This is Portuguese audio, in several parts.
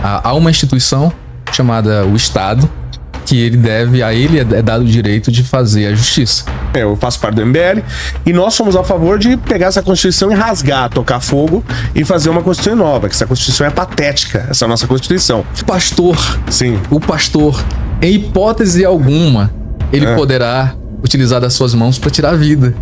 há uma instituição chamada o Estado, que a ele é dado o direito de fazer a justiça. Eu faço parte do MBL e nós somos a favor de pegar essa Constituição e rasgar, tocar fogo e fazer uma Constituição nova, que essa Constituição é patética, essa nossa Constituição. O pastor, em hipótese alguma, ele poderá utilizar das suas mãos para tirar a vida.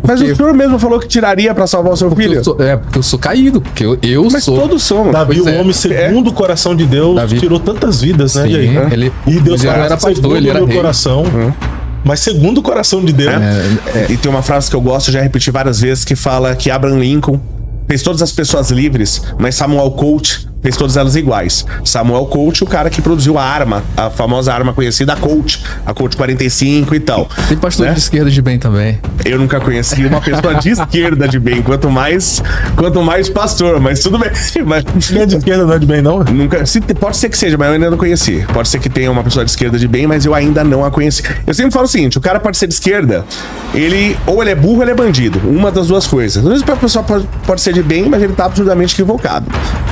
Mas o senhor mesmo falou que tiraria pra salvar o seu filho? Porque eu sou caído, porque eu Mas sou. todos somos. Davi, o homem segundo o coração de Deus, Davi tirou tantas vidas, né, Sim, Jair? E Deus ele não era pastor, ele era meu rei. coração. Mas segundo o coração de Deus. E tem uma frase que eu gosto, já repeti várias vezes, que fala que Abraham Lincoln fez todas as pessoas livres, mas Samuel Colt fez todas elas iguais. Samuel Colt, o cara que produziu a arma, a famosa arma conhecida, a Colt 45 e tal. Tem pastor de esquerda de bem também. Eu nunca conheci uma pessoa de esquerda de bem, quanto mais pastor, mas tudo bem. Mas Quem é de esquerda não é de bem, não? pode ser que seja, mas eu ainda não conheci. Pode ser que tenha uma pessoa de esquerda de bem, mas eu ainda não a conheci. Eu sempre falo o seguinte, o cara pode ser de esquerda, ou ele é burro ou ele é bandido. Uma das duas coisas. Às vezes a pessoa pode ser de bem, mas ele tá absolutamente equivocado,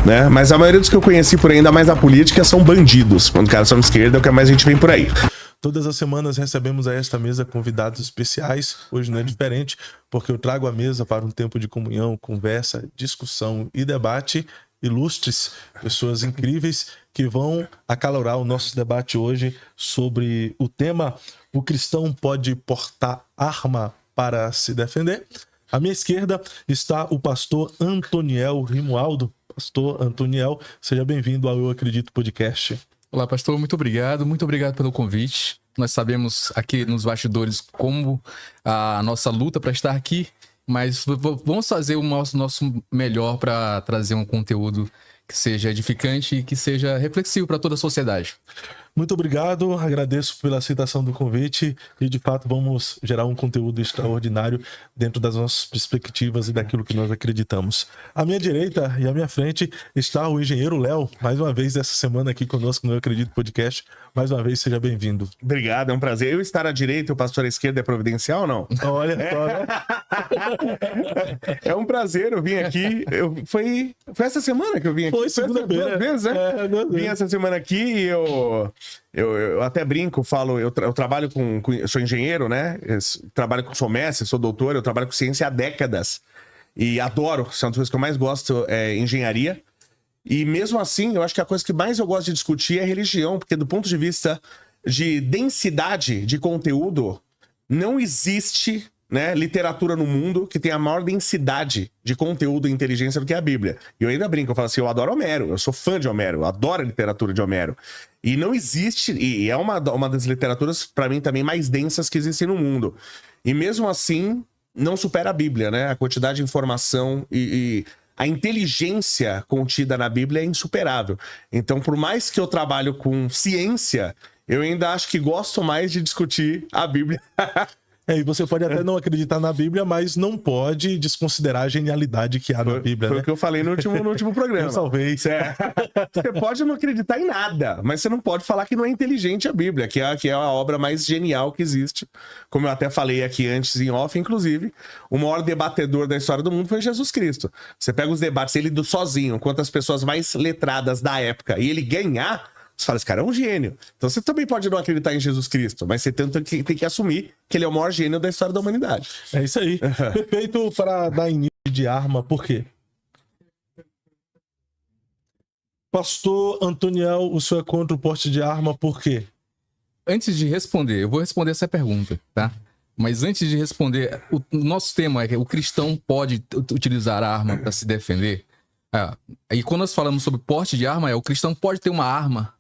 né? Mas a maioria dos que eu conheci por aí, ainda mais na política, são bandidos. Quando os caras são de esquerda, é o que mais a gente vem por aí. Todas as semanas recebemos a esta mesa convidados especiais. Hoje não é diferente, porque eu trago a mesa para um tempo de comunhão, conversa, discussão e debate. Ilustres, pessoas incríveis que vão acalorar o nosso debate hoje sobre o tema: o cristão pode portar arma para se defender? À minha esquerda está o pastor Antoniel Rimualdo. Pastor Antoniel, seja bem-vindo ao Eu Acredito Podcast. Olá, pastor, muito obrigado pelo convite. Nós sabemos aqui nos bastidores como a nossa luta para estar aqui, mas vamos fazer o nosso melhor para trazer um conteúdo que seja edificante e que seja reflexivo para toda a sociedade. Muito obrigado, agradeço pela aceitação do convite e de fato vamos gerar um conteúdo extraordinário dentro das nossas perspectivas e daquilo que nós acreditamos. À minha direita e à minha frente está o engenheiro Léo, mais uma vez essa semana aqui conosco no Eu Acredito Podcast. Mais uma vez, seja bem-vindo. Obrigado, é um prazer. Eu estar à direita e o pastor à esquerda é providencial ou não? Olha só, né? É um prazer, eu vim aqui. Foi essa semana que eu vim aqui. Foi segunda-feira. Duas vezes, né? Vim essa semana aqui e eu até brinco, falo, eu trabalho eu sou engenheiro, né? Sou mestre, sou doutor, eu trabalho com ciência há décadas. E adoro, são as coisas que eu mais gosto, é engenharia. E mesmo assim, eu acho que a coisa que mais eu gosto de discutir é religião, porque do ponto de vista de densidade de conteúdo, não existe, né, literatura no mundo que tenha a maior densidade de conteúdo e inteligência do que a Bíblia. E eu ainda brinco, eu falo assim, eu adoro Homero, eu sou fã de Homero, eu adoro a literatura de Homero. E não existe, e é uma das literaturas, para mim, também mais densas que existem no mundo. E mesmo assim, não supera a Bíblia, né? A quantidade de informação e a inteligência contida na Bíblia é insuperável. Então, por mais que eu trabalho com ciência, eu ainda acho que gosto mais de discutir a Bíblia. E você pode até não acreditar na Bíblia, mas não pode desconsiderar a genialidade que há na Bíblia, Foi né? o que eu falei no último programa. Eu salvei. Você pode não acreditar em nada, mas você não pode falar que não é inteligente a Bíblia, que é a obra mais genial que existe. Como eu até falei aqui antes em off, inclusive, o maior debatedor da história do mundo foi Jesus Cristo. Você pega os debates, ele sozinho, quantas pessoas mais letradas da época, e ele ganhar, você fala, esse cara é um gênio. Então você também pode não acreditar em Jesus Cristo, mas você tem que assumir que ele é o maior gênio da história da humanidade. É isso aí. Perfeito para dar início de arma, por quê? Pastor Antoniel, o senhor é contra o porte de arma, por quê? Antes de responder, eu vou responder essa pergunta, tá? Mas antes de responder, o nosso tema é que o cristão pode utilizar a arma para se defender. E quando nós falamos sobre porte de arma, o cristão pode ter uma arma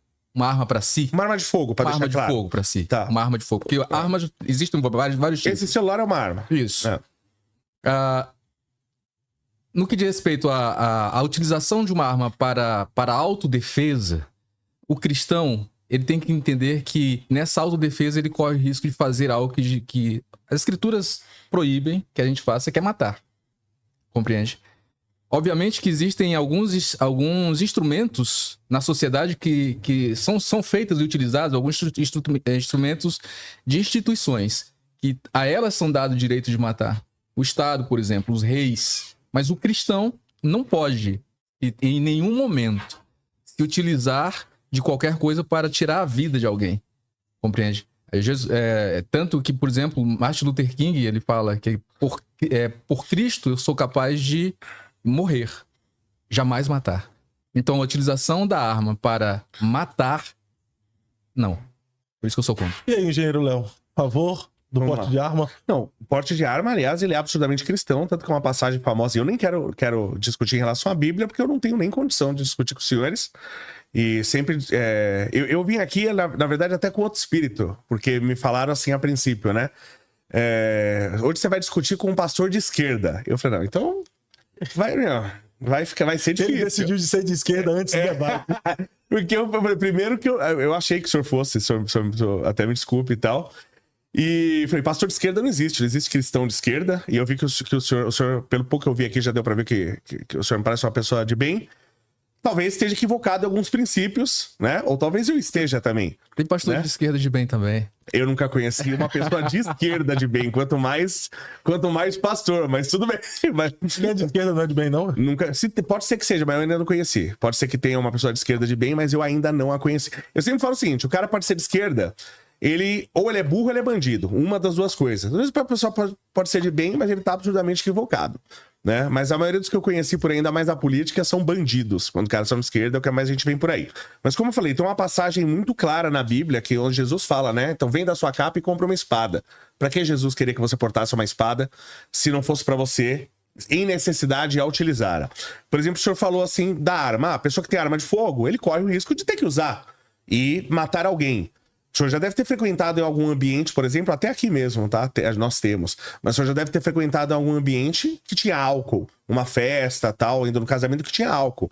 para si. Uma arma de fogo, para deixar claro. Uma arma de fogo para si. Tá. Uma arma de fogo. Porque armas existem vários tipos. Esse celular é uma arma. Isso. No que diz respeito à utilização de uma arma para autodefesa, o cristão ele tem que entender que nessa autodefesa ele corre o risco de fazer algo que as escrituras proíbem que a gente faça, que é matar. Compreende? Obviamente que existem alguns instrumentos na sociedade que são feitos e utilizados, alguns instrumentos de instituições, que a elas são dados o direito de matar. O Estado, por exemplo, os reis. Mas o cristão não pode, em nenhum momento, se utilizar de qualquer coisa para tirar a vida de alguém. Compreende? Tanto que, por exemplo, Martin Luther King, ele fala que por Cristo eu sou capaz de morrer, jamais matar. Então, a utilização da arma para matar, não. Por isso que eu sou contra. E aí, engenheiro Léo, a favor do porte de arma? Não, o porte de arma, aliás, ele é absurdamente cristão, tanto que é uma passagem famosa. E eu nem quero discutir em relação à Bíblia, porque eu não tenho nem condição de discutir com os senhores. E sempre... eu vim aqui, na verdade, até com outro espírito, porque me falaram assim a princípio, né? Hoje você vai discutir com um pastor de esquerda. Eu falei, não, então... Vai ser difícil. Ele decidiu de ser de esquerda antes do debate. Porque primeiro que eu achei que o senhor fosse, até me desculpe e tal. E falei, pastor de esquerda não existe cristão de esquerda. E eu vi que o senhor, pelo pouco que eu vi aqui, já deu pra ver que o senhor me parece uma pessoa de bem. Talvez esteja equivocado em alguns princípios, né? Ou talvez eu esteja também. Tem pastor de esquerda de bem também. Eu nunca conheci uma pessoa de esquerda de bem, quanto mais pastor, mas tudo bem. Mas... de esquerda não é de bem, não? Nunca, pode ser que seja, mas eu ainda não conheci. Pode ser que tenha uma pessoa de esquerda de bem, mas eu ainda não a conheci. Eu sempre falo o seguinte, o cara pode ser de esquerda, ou ele é burro ou ele é bandido. Uma das duas coisas. Às vezes a pessoa pode ser de bem, mas ele tá absurdamente equivocado. Né? Mas a maioria dos que eu conheci por aí, ainda mais da política, são bandidos. Quando os caras são de esquerda, é o que mais a gente vem por aí. Mas como eu falei, tem uma passagem muito clara na Bíblia, que onde Jesus fala, né? Então vem da sua capa e compra uma espada. Pra que Jesus queria que você portasse uma espada, se não fosse pra você, em necessidade, a utilizar? Por exemplo, o senhor falou assim, da arma. A pessoa que tem arma de fogo, ele corre o risco de ter que usar e matar alguém. O senhor já deve ter frequentado em algum ambiente, por exemplo, até aqui mesmo, tá? Nós temos. Mas o senhor já deve ter frequentado em algum ambiente que tinha álcool. Uma festa, tal, indo no casamento que tinha álcool.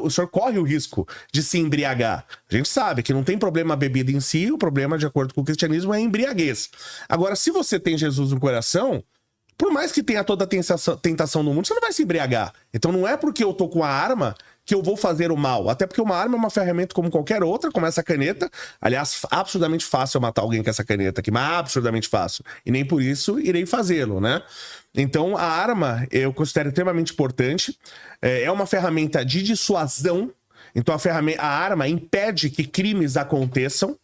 O senhor corre o risco de se embriagar. A gente sabe que não tem problema a bebida em si, o problema, de acordo com o cristianismo, é a embriaguez. Agora, se você tem Jesus no coração, por mais que tenha toda a tentação no mundo, você não vai se embriagar. Então não é porque eu tô com a arma que eu vou fazer o mal. Até porque uma arma é uma ferramenta como qualquer outra, como essa caneta. Aliás, absurdamente fácil eu matar alguém com essa caneta aqui, mas absurdamente fácil. E nem por isso irei fazê-lo, né? Então, a arma eu considero extremamente importante. É uma ferramenta de dissuasão. Então, a arma impede que crimes aconteçam.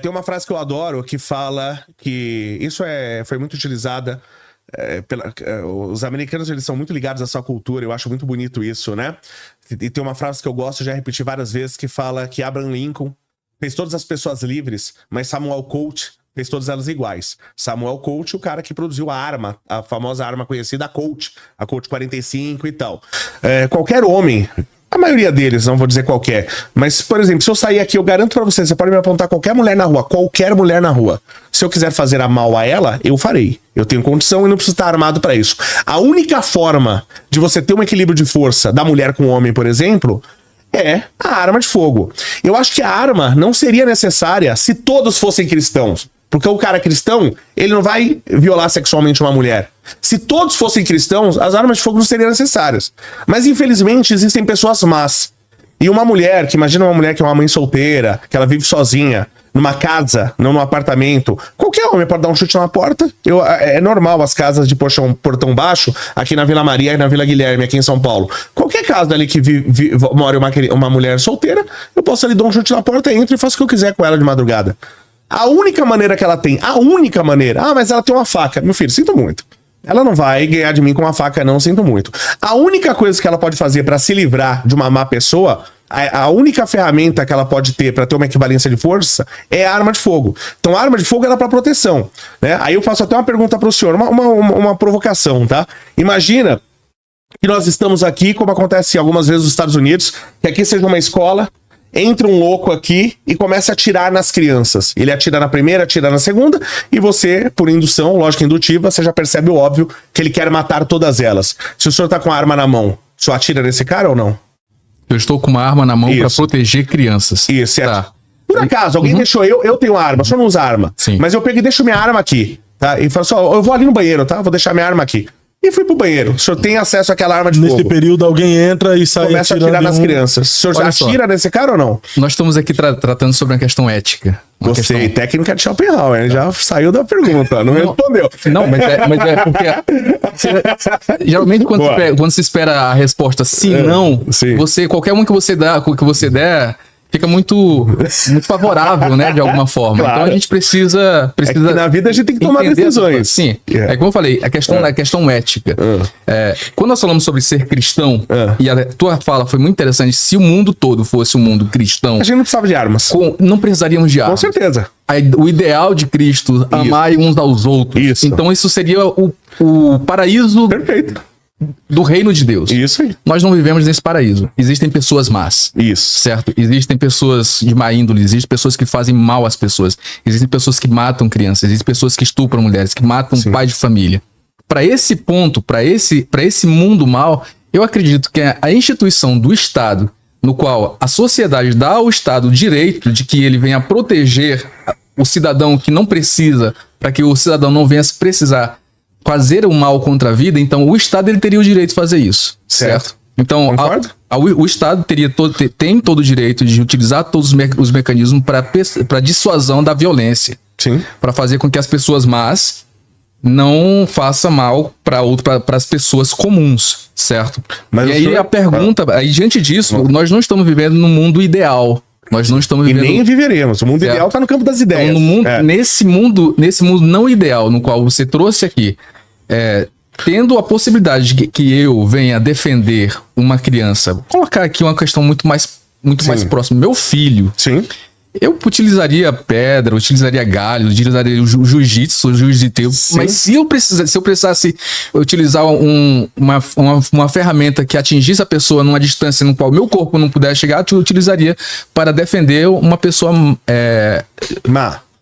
Tem uma frase que eu adoro que fala que... Isso foi muito utilizada... os americanos, eles são muito ligados à sua cultura. Eu acho muito bonito isso, né? E tem uma frase que eu gosto, já repeti várias vezes, que fala que Abraham Lincoln fez todas as pessoas livres, mas Samuel Colt fez todas elas iguais. Samuel Colt, o cara que produziu a arma, a famosa arma conhecida, a Colt 45 e tal. Qualquer homem, a maioria deles, não vou dizer qualquer, mas, por exemplo, se eu sair aqui, eu garanto pra você pode me apontar qualquer mulher na rua. Se eu quiser fazer a mal a ela, eu farei. Eu tenho condição e não preciso estar armado pra isso. A única forma de você ter um equilíbrio de força da mulher com o homem, por exemplo, é a arma de fogo. Eu acho que a arma não seria necessária se todos fossem cristãos. Porque o cara cristão, ele não vai violar sexualmente uma mulher. Se todos fossem cristãos, as armas de fogo não seriam necessárias. Mas, infelizmente, existem pessoas más. E uma mulher, imagina uma mulher que é uma mãe solteira, que ela vive sozinha, numa casa, não num apartamento. Qualquer homem pode dar um chute na porta. É normal as casas de portão baixo, aqui na Vila Maria e na Vila Guilherme, aqui em São Paulo. Qualquer casa ali que mora uma mulher solteira, eu posso ali dar um chute na porta, entro e faço o que eu quiser com ela de madrugada. A única maneira que ela tem, mas ela tem uma faca. Meu filho, sinto muito. Ela não vai ganhar de mim com uma faca, não, sinto muito. A única coisa que ela pode fazer pra se livrar de uma má pessoa, a única ferramenta que ela pode ter pra ter uma equivalência de força é a arma de fogo. Então a arma de fogo era pra proteção, né? Aí eu faço até uma pergunta pro senhor, uma provocação, tá? Imagina que nós estamos aqui, como acontece algumas vezes nos Estados Unidos, que aqui seja uma escola, entra um louco aqui e começa a atirar nas crianças. Ele atira na primeira, atira na segunda, e você, por indução, lógica indutiva, você já percebe o óbvio que ele quer matar todas elas. Se o senhor tá com a arma na mão, o senhor atira nesse cara ou não? Eu estou com uma arma na mão para proteger crianças. Isso, tá. Por acaso, alguém deixou eu tenho arma, o senhor não usa arma. Sim. Mas eu pego e deixo minha arma aqui, tá? E falo só, eu vou ali no banheiro, tá? Vou deixar minha arma aqui. E fui pro banheiro. O senhor tem acesso àquela arma de fogo. Nesse período, alguém entra e sai começa a atirar nas crianças. O senhor já atira nesse cara ou não? Nós estamos aqui tratando sobre uma questão ética. Gostei. questão... Técnica de Schopenhauer, né? Já saiu da pergunta, não respondeu. Não, mas é porque... geralmente, quando se espera a resposta sim, não, sim. qualquer um que você der... fica muito favorável, né, de alguma forma. Claro. Então a gente precisa É que na vida a gente tem que tomar decisões. Sim. É como eu falei, a questão ética. Quando nós falamos sobre ser cristão, e a tua fala foi muito interessante, se o mundo todo fosse um mundo cristão, a gente não precisava de armas. não precisaríamos de armas. Com certeza. O ideal de Cristo, amar uns aos outros. Isso. Então isso seria o paraíso Perfeito. do reino de Deus. Isso aí. Nós não vivemos nesse paraíso. Existem pessoas más. Isso. Certo? Existem pessoas de má índole, existem pessoas que fazem mal às pessoas, existem pessoas que matam crianças, existem pessoas que estupram mulheres, que matam pai de família. Para esse ponto, para esse mundo mal, eu acredito que a instituição do Estado, no qual a sociedade dá ao Estado o direito de que ele venha proteger o cidadão que não precisa, para que o cidadão não venha se precisar fazer o mal contra a vida, então o Estado ele teria o direito de fazer isso, certo? Então, o Estado tem todo o direito de utilizar todos os mecanismos para dissuasão da violência. Sim. Para fazer com que as pessoas más não façam mal para as pessoas comuns, certo? Mas e aí a pergunta, aí diante disso, nós não estamos vivendo num mundo ideal. Nós não estamos vivendo... E nem viveremos. O mundo ideal está no campo das ideias. Então, nesse mundo não ideal, no qual você trouxe aqui, tendo a possibilidade de que eu venha defender uma criança, vou colocar aqui uma questão muito mais próxima, meu filho, Sim. eu utilizaria pedra, utilizaria galho, utilizaria o jiu-jitsu, mas se eu precisasse utilizar uma ferramenta que atingisse a pessoa numa distância no qual meu corpo não pudesse chegar, eu utilizaria para defender uma pessoa...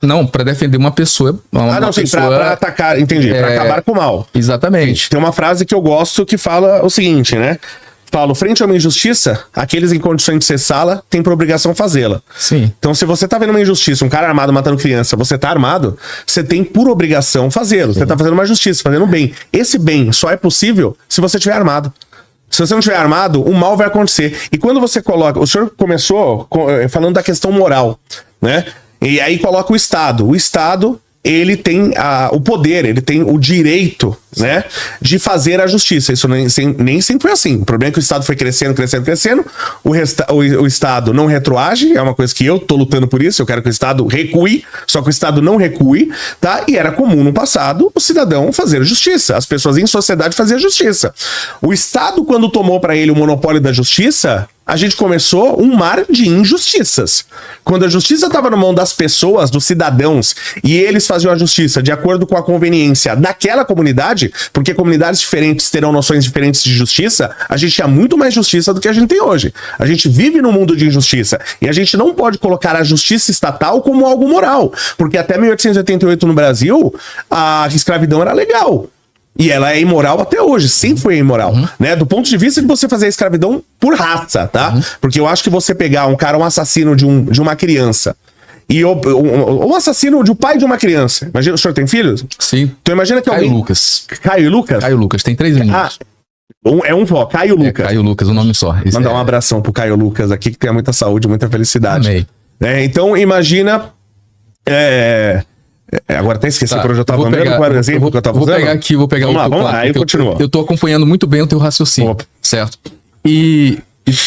Não, para defender uma pessoa... Pra atacar, entendi. Pra acabar com o mal. Exatamente. Tem uma frase que eu gosto que fala o seguinte, né? Falo, frente a uma injustiça, aqueles em condições de cessá-la têm por obrigação fazê-la. Sim. Então, se você tá vendo uma injustiça, um cara armado matando criança, você tá armado, você tem por obrigação fazê-lo. Você tá fazendo uma justiça, fazendo bem. Esse bem só é possível se você estiver armado. Se você não estiver armado, o mal vai acontecer. E quando você coloca... O senhor começou falando da questão moral, né? E aí coloca o Estado. O Estado, ele tem o poder, ele tem o direito, né, de fazer a justiça. Isso nem sempre foi assim. O problema é que o Estado foi crescendo. O Estado não retroage, é uma coisa que eu tô lutando por isso. Eu quero que o Estado recue, só que o Estado não recue, tá? E era comum no passado o cidadão fazer justiça. As pessoas em sociedade faziam justiça. O Estado, quando tomou para ele o monopólio da justiça... a gente começou um mar de injustiças. Quando a justiça estava na mão das pessoas, dos cidadãos, e eles faziam a justiça de acordo com a conveniência daquela comunidade, porque comunidades diferentes terão noções diferentes de justiça, a gente tinha muito mais justiça do que a gente tem hoje. A gente vive num mundo de injustiça, e a gente não pode colocar a justiça estatal como algo moral, porque até 1888 no Brasil, a escravidão era legal. E ela é imoral até hoje, sempre foi imoral, né? Do ponto de vista de você fazer a escravidão por raça, tá? Porque eu acho que você pegar um assassino de uma criança e um assassino de um pai de uma criança. Imagina, o senhor tem filhos? Sim. Então imagina que Caio Lucas. Caio e Lucas? Caio Lucas, tem 3 meninos. É um só, Caio Lucas. Caio Lucas, o nome só. Mandar um abração pro Caio Lucas aqui, que tenha muita saúde, muita felicidade. Amei. Então imagina... agora até esqueci por onde eu tava andando, qual era o exemplo que eu tava usando. Vou pegar vamos lá, aí continua. Eu tô acompanhando muito bem o teu raciocínio, certo? E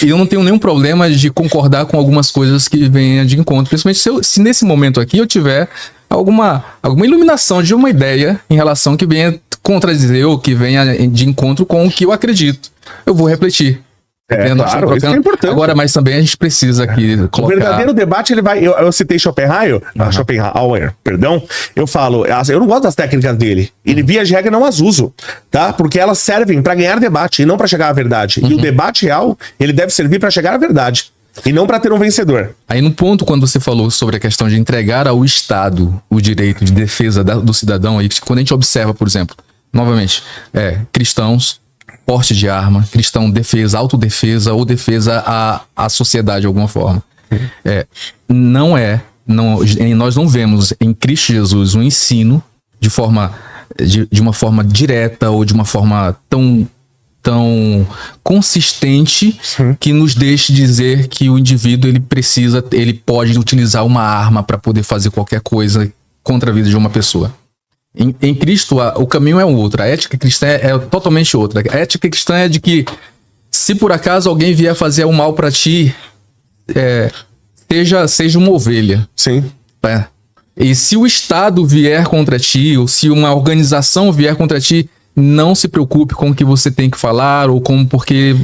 eu não tenho nenhum problema de concordar com algumas coisas que venham de encontro, principalmente se nesse momento aqui eu tiver alguma iluminação de uma ideia em relação que venha contradizer ou que venha de encontro com o que eu acredito. Eu vou refletir. Claro, isso é importante. Agora, mas também a gente precisa aqui colocar... O verdadeiro debate, ele vai... Eu citei Schopenhauer, perdão. Eu falo, eu não gosto das técnicas dele. Ele, via de regra, não as uso, tá? Porque elas servem pra ganhar debate e não pra chegar à verdade. E o debate real, ele deve servir pra chegar à verdade. E não pra ter um vencedor. Aí no ponto, quando você falou sobre a questão de entregar ao Estado o direito de defesa do cidadão, aí quando a gente observa, por exemplo, novamente, cristãos... porte de arma, cristão defesa, autodefesa ou defesa à sociedade de alguma forma. Nós não vemos em Cristo Jesus um ensino de uma forma direta ou de uma forma tão tão consistente que nos deixe dizer que o indivíduo ele pode utilizar uma arma para poder fazer qualquer coisa contra a vida de uma pessoa. Em Cristo, o caminho é um outro. A ética cristã é totalmente outra. A ética cristã é de que, se por acaso alguém vier fazer um mal para ti, seja uma ovelha. Sim. Tá? E se o Estado vier contra ti, ou se uma organização vier contra ti, não se preocupe com o que você tem que falar, ou porque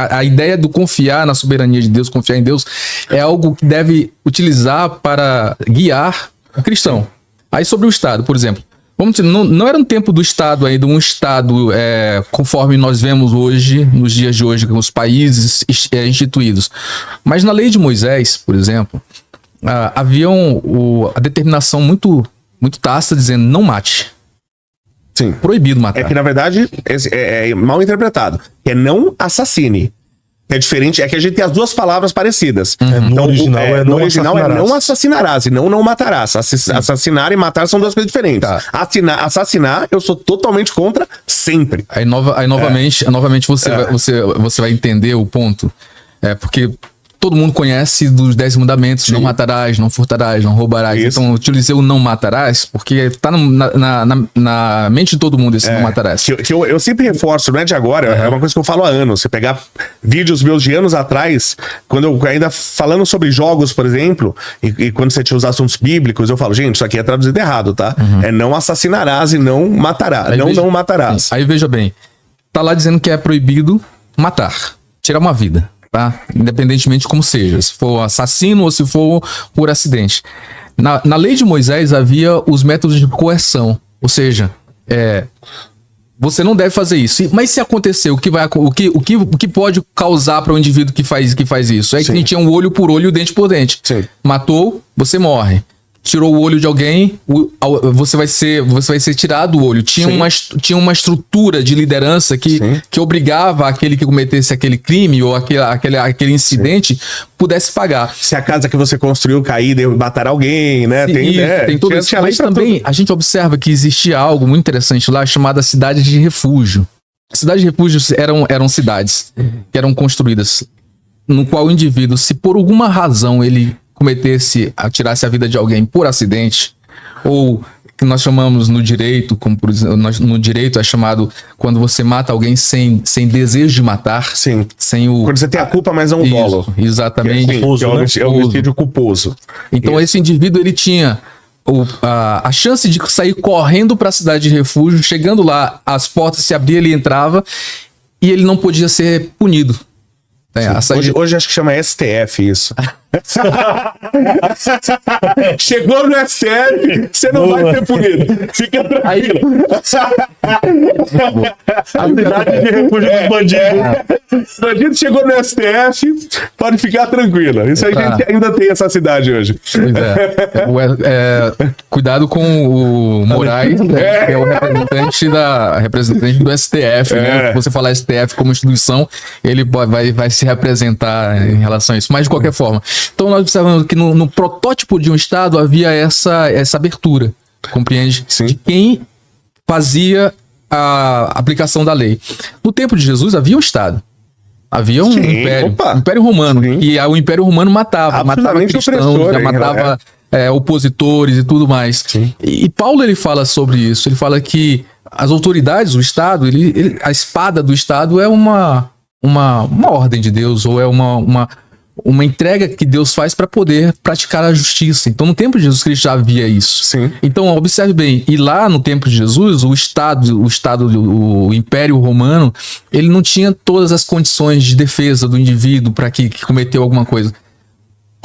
a ideia do confiar na soberania de Deus, confiar em Deus, é algo que deve utilizar para guiar o cristão. Aí sobre o Estado, por exemplo, vamos dizer, não era um tempo do Estado ainda, um Estado conforme nós vemos hoje, nos dias de hoje, com os países instituídos. Mas na lei de Moisés, por exemplo, havia a determinação muito, muito tácita dizendo não mate. Sim. Proibido matar. É que, na verdade, é mal interpretado. É não assassine. É diferente, é que a gente tem as duas palavras parecidas. No original é não assassinarás e não matarás. Assassinar e matar são duas coisas diferentes. Tá. Assassinar, eu sou totalmente contra sempre. Aí novamente você vai entender o ponto. Porque todo mundo conhece dos 10 mandamentos: não matarás, não furtarás, não roubarás. Isso. Então eu utilizei o não matarás porque tá na mente de todo mundo esse não matarás. Que eu sempre reforço, não é de agora, é uma coisa que eu falo há anos. Você pegar vídeos meus de anos atrás, quando eu ainda falando sobre jogos, por exemplo, e quando você tinha os assuntos bíblicos, eu falo, gente, isso aqui é traduzido errado, tá? É não assassinarás e não matarás. Não matarás. Aí veja bem, tá lá dizendo que é proibido matar, tirar uma vida. Tá? Independentemente de como seja, se for assassino ou se for por acidente. Na lei de Moisés havia os métodos de coerção, ou seja, você não deve fazer isso. Mas se acontecer, o que pode causar para o indivíduo que faz isso? É que ele tinha um olho por olho, dente por dente. Sim. Matou, você morre. Tirou o olho de alguém, você vai ser tirado o olho. Tinha uma estrutura de liderança que obrigava aquele que cometesse aquele crime ou aquele incidente pudesse pagar. Se a casa que você construiu cair, deve matar alguém, né? Tem tudo isso. Mas também a gente observa que existia algo muito interessante lá chamado cidade de refúgio. Cidades de refúgio eram cidades que eram construídas no qual o indivíduo, se por alguma razão ele tirasse a vida de alguém por acidente, ou que nós chamamos no direito, como por exemplo, no direito é chamado quando você mata alguém sem desejo de matar. Sim. Quando você tem a culpa, mas não o dolo. Exatamente. É o homicídio culposo. Então esse indivíduo, ele tinha a chance de sair correndo para a cidade de refúgio, chegando lá, as portas se abriam, ele entrava e ele não podia ser punido. Hoje acho que chama STF isso. Chegou no STF, você não vai ser punido. Fica tranquilo. A cidade de refúgio dos bandidos. Bandido chegou no STF, pode ficar tranquilo. Isso a gente ainda tem essa cidade hoje. Pois cuidado com o Moraes, que é o representante do STF. Né? Se você falar STF como instituição, ele vai se representar em relação a isso. Mas de qualquer forma. Então nós observamos que no protótipo de um Estado havia essa abertura, compreende? Sim. De quem fazia a aplicação da lei. No tempo de Jesus havia um Estado. Havia um império romano. E o Império Romano matava cristãos, matava opositores e tudo mais. E Paulo ele fala sobre isso. Ele fala que as autoridades, o Estado, a espada do Estado é uma ordem de Deus, ou é uma entrega que Deus faz para poder praticar a justiça. Então, no tempo de Jesus Cristo já havia isso. Sim. Então, observe bem, e lá no tempo de Jesus, o Império Romano, ele não tinha todas as condições de defesa do indivíduo para que cometeu alguma coisa.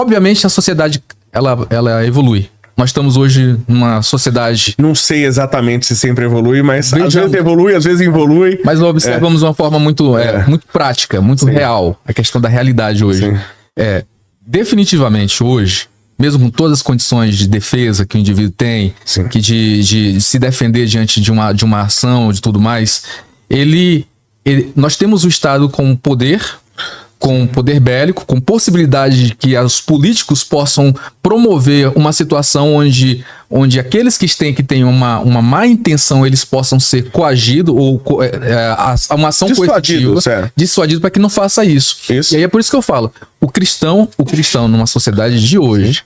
Obviamente, a sociedade, ela evolui. Nós estamos hoje numa sociedade... Não sei exatamente se sempre evolui, mas às vezes evolui, às vezes involui. Mas observamos de uma forma muito prática, muito real, a questão da realidade hoje. Definitivamente hoje, mesmo com todas as condições de defesa que o indivíduo tem, que de se defender diante de uma ação, de tudo mais, nós temos o Estado com poder com poder bélico, com possibilidade de que os políticos possam promover uma situação onde aqueles que têm uma má intenção, eles possam ser coagidos ou uma ação coercitiva, dissuadido para que não faça isso. E aí é por isso que eu falo, o cristão numa sociedade de hoje,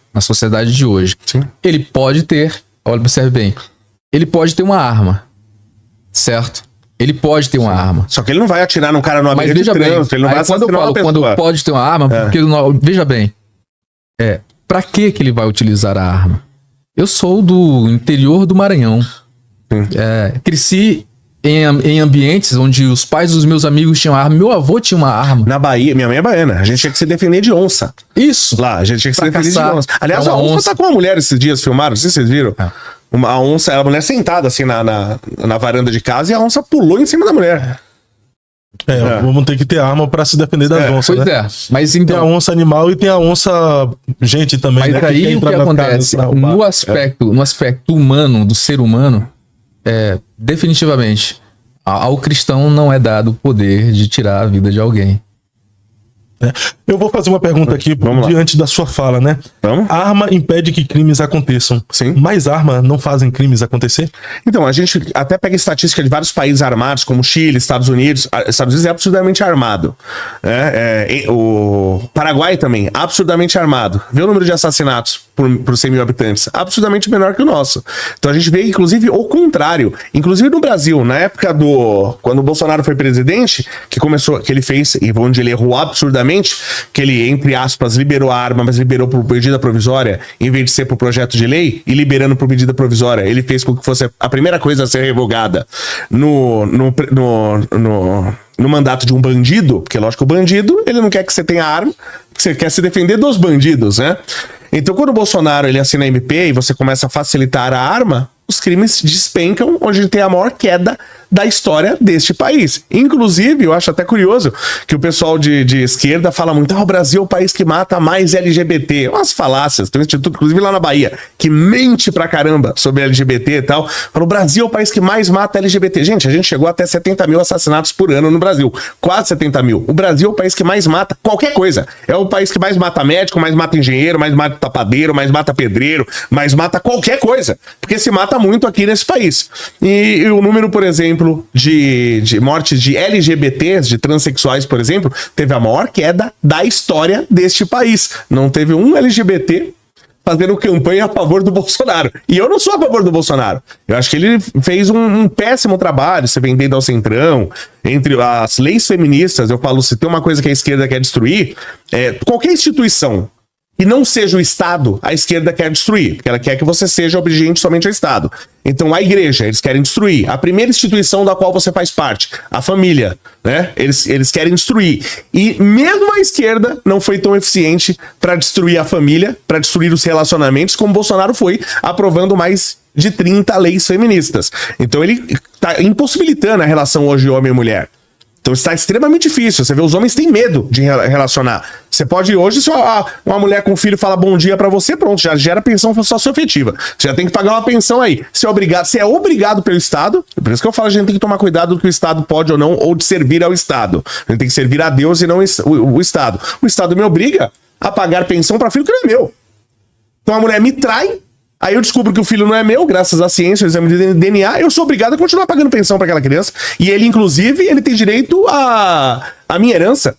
ele pode ter, olha, observe bem, ele pode ter uma arma, certo? Ele pode ter uma arma. Só que ele não vai atirar num cara numa briga de trânsito, ele não vai assassinar uma pessoa. Quando pode ter uma arma, porque, veja bem, pra que ele vai utilizar a arma? Eu sou do interior do Maranhão. Cresci em ambientes onde os pais dos meus amigos tinham arma. Meu avô tinha uma arma. Na Bahia, minha mãe é baiana. A gente tinha que se defender de onça. Isso. Lá, a gente tinha que se defender de onça. Aliás, a onça tá com uma mulher esses dias, filmaram, não sei se vocês viram. A onça, a mulher sentada assim na varanda de casa e a onça pulou em cima da mulher. Vamos ter que ter arma pra se defender das onças, né? Mas então, tem a onça animal e tem a onça gente também. Mas aí o que acontece? No aspecto humano, do ser humano, definitivamente, ao cristão não é dado o poder de tirar a vida de alguém. Eu vou fazer uma pergunta aqui diante da sua fala, né? A arma impede que crimes aconteçam. Sim. Mas armas não fazem crimes acontecer? Então, a gente até pega estatística de vários países armados, como Chile, Estados Unidos. Estados Unidos é absurdamente armado. O Paraguai também, absurdamente armado. Vê o número de assassinatos por 100 mil habitantes. Absurdamente menor que o nosso. Então a gente vê, inclusive, o contrário. Inclusive no Brasil, na época quando o Bolsonaro foi presidente, que ele fez, e onde ele errou absurdamente, que ele, entre aspas, liberou a arma, mas liberou por medida provisória, em vez de ser por projeto de lei, e liberando por medida provisória, ele fez com que fosse a primeira coisa a ser revogada no mandato de um bandido, porque lógico que o bandido, ele não quer que você tenha arma, porque você quer se defender dos bandidos, né? Então quando o Bolsonaro ele assina a MP e você começa a facilitar a arma, os crimes despencam, onde a gente tem a maior queda da história deste país. Inclusive, eu acho até curioso que o pessoal de esquerda fala muito, o Brasil é o país que mata mais LGBT. Umas falácias. Tem um instituto, inclusive lá na Bahia, que mente pra caramba sobre LGBT e tal. Fala, o Brasil é o país que mais mata LGBT. Gente, a gente chegou até 70 mil assassinatos por ano no Brasil. Quase 70 mil. O Brasil é o país que mais mata qualquer coisa. É o país que mais mata médico, mais mata engenheiro, mais mata tapadeiro, mais mata pedreiro, mais mata qualquer coisa. Porque se mata muito aqui nesse país. E o número, por exemplo, de mortes de LGBTs, de transexuais, por exemplo, teve a maior queda da história deste país. Não teve um LGBT fazendo campanha a favor do Bolsonaro. E eu não sou a favor do Bolsonaro. Eu acho que ele fez um péssimo trabalho, se vendendo ao centrão, entre as leis feministas. Eu falo, se tem uma coisa que a esquerda quer destruir, qualquer instituição que não seja o Estado, a esquerda quer destruir, porque ela quer que você seja obediente somente ao Estado. Então, a igreja, eles querem destruir. A primeira instituição da qual você faz parte, a família, né? Eles querem destruir. E mesmo a esquerda não foi tão eficiente para destruir a família, para destruir os relacionamentos, como Bolsonaro foi, aprovando mais de 30 leis feministas. Então, ele está impossibilitando a relação hoje homem e mulher. Então está extremamente difícil. Você vê, os homens têm medo de relacionar. Você pode hoje, se uma mulher com filho fala bom dia pra você, pronto, já gera pensão socioafetiva. Você já tem que pagar uma pensão aí. Você é obrigado pelo Estado. Por isso que eu falo, a gente tem que tomar cuidado do que o Estado pode ou não, ou de servir ao Estado. A gente tem que servir a Deus e não o Estado. O Estado me obriga a pagar pensão pra filho que não é meu. Então a mulher me trai. Aí eu descubro que o filho não é meu, graças à ciência, ao exame de DNA, eu sou obrigado a continuar pagando pensão para aquela criança. E ele, inclusive, ele tem direito à minha herança.